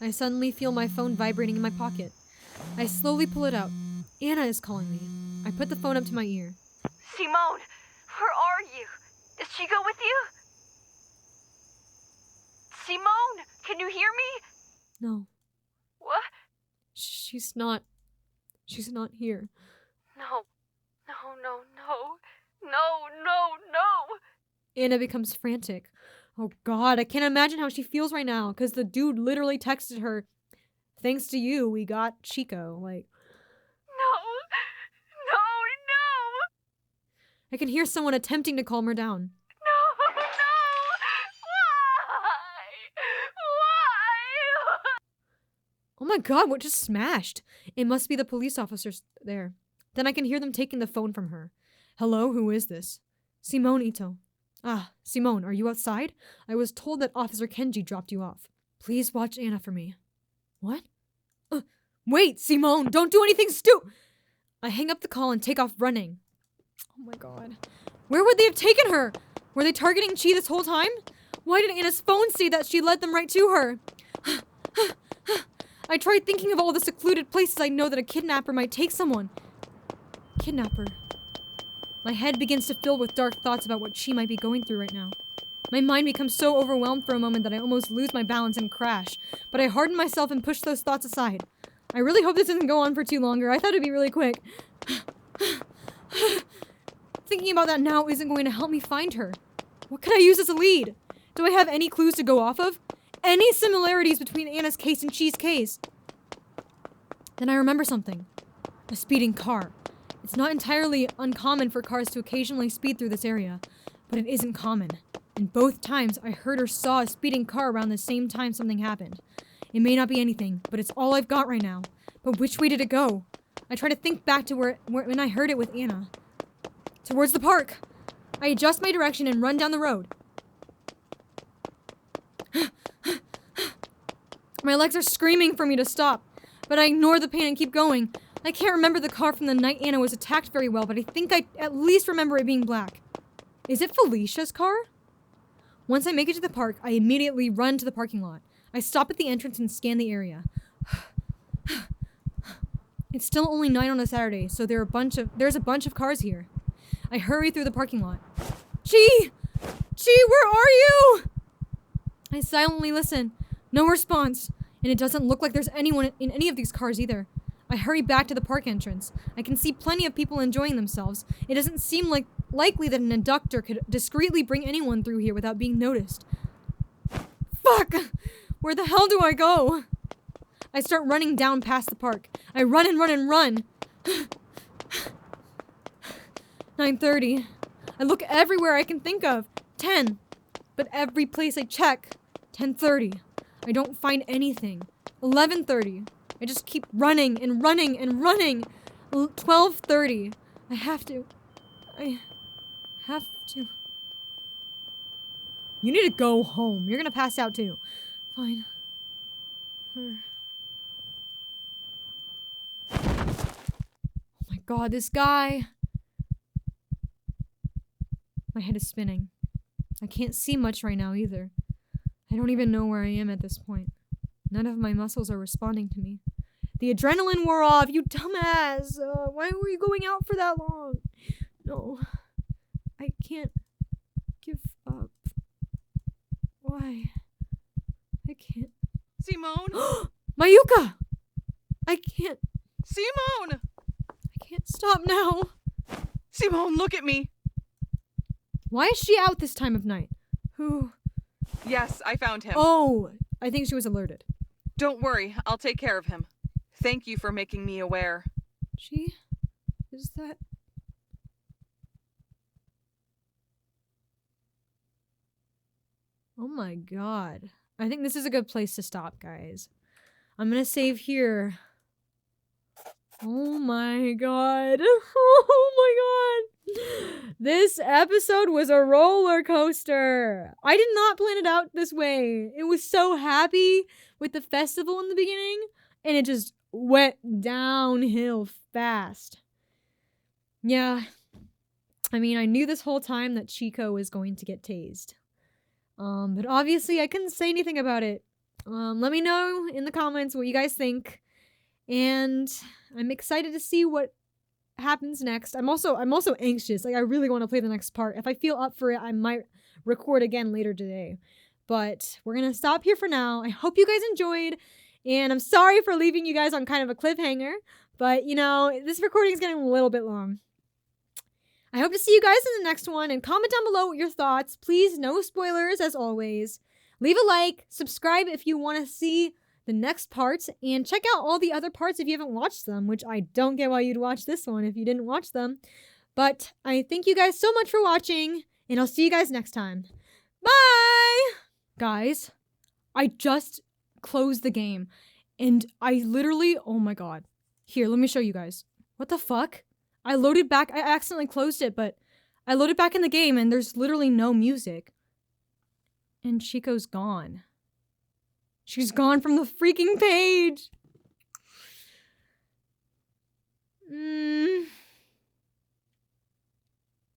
I suddenly feel my phone vibrating in my pocket. I slowly pull it out. Anna is calling me. I put the phone up to my ear. Simone, where are you? Is Chiko with you? Simone, can you hear me? No, What? she's not here. No. No. Anna becomes frantic. Oh God, I can't imagine how she feels right now, because the dude literally texted her, thanks to you, we got Chiko. Like, No. I can hear someone attempting to calm her down. No. Why? Oh my God, what just smashed? It must be the police officers there. Then I can hear them taking the phone from her. Hello, who is this? Simone Ito. Ah, Simone, are you outside? I was told that Officer Kenji dropped you off. Please watch Anna for me. What? Wait, Simone, don't do anything I hang up the call and take off running. Oh my God. Where would they have taken her? Were they targeting Chi this whole time? Why did Anna's phone say that she led them right to her? I tried thinking of all the secluded places I know that a kidnapper might take someone. Kidnapper. My head begins to fill with dark thoughts about what she might be going through right now. My mind becomes so overwhelmed for a moment that I almost lose my balance and crash, but I harden myself and push those thoughts aside. I really hope this doesn't go on for too longer. I thought it'd be really quick. Thinking about that now isn't going to help me find her. What could I use as a lead? Do I have any clues to go off of? Any similarities between Anna's case and Chi's case? Then I remember something. A speeding car. It's not entirely uncommon for cars to occasionally speed through this area, but it isn't common. And both times I heard or saw a speeding car around the same time something happened. It may not be anything, but it's all I've got right now. But which way did it go? I try to think back to when I heard it with Anna. Towards the park. I adjust my direction and run down the road. My legs are screaming for me to stop, but I ignore the pain and keep going. I can't remember the car from the night Anna was attacked very well, but I think I at least remember it being black. Is it Felicia's car? Once I make it to the park, I immediately run to the parking lot. I stop at the entrance and scan the area. It's still only 9 on a Saturday, so there's a bunch of cars here. I hurry through the parking lot. Chi, where are you? I silently listen. No response, and it doesn't look like there's anyone in any of these cars either. I hurry back to the park entrance. I can see plenty of people enjoying themselves. It doesn't seem likely that an abductor could discreetly bring anyone through here without being noticed. Fuck! Where the hell do I go? I start running down past the park. I run and run and run. 9:30. I look everywhere I can think of. 10. But every place I check, 10:30. I don't find anything. 11:30. I just keep running and running and running. 12:30. I have to. You need to go home. You're gonna pass out too. Fine. god, this guy. My head is spinning. I can't see much right now either. I don't even know where I am at this point. None of my muscles are responding to me. The adrenaline wore off, you dumbass! Why were you going out for that long? No. I can't give up. Why? I can't. Simone! Mayuka! I can't Simone! stop now. Simone, look at me! Why is she out this time of night? Who? Yes, I found him. Oh, I think she was alerted. Don't worry, I'll take care of him. Thank you for making me aware. She? Is that? Oh my god. I think this is a good place to stop, guys. I'm gonna save here. Oh my god. Oh my god. This episode was a roller coaster. I did not plan it out this way. It was so happy with the festival in the beginning, and it just went downhill fast. Yeah. I mean, I knew this whole time that Chiko was going to get tased. But obviously I couldn't say anything about it. Let me know in the comments what you guys think. And I'm excited to see what happens next. I'm also anxious. Like, I really want to play the next part. If I feel up for it, I might record again later today. But we're going to stop here for now. I hope you guys enjoyed. And I'm sorry for leaving you guys on kind of a cliffhanger. But, you know, this recording is getting a little bit long. I hope to see you guys in the next one. And comment down below your thoughts. Please, no spoilers as always. Leave a like. Subscribe if you want to see the next parts, and check out all the other parts if you haven't watched them, which I don't get why you'd watch this one if you didn't watch them. But I thank you guys so much for watching, and I'll see you guys next time. Bye! Guys, I just closed the game, and I literally, oh my god. Here, let me show you guys. What the fuck? I loaded back, I accidentally closed it, but I loaded back in the game, and there's literally no music. And Chiko's gone. She's gone from the freaking page.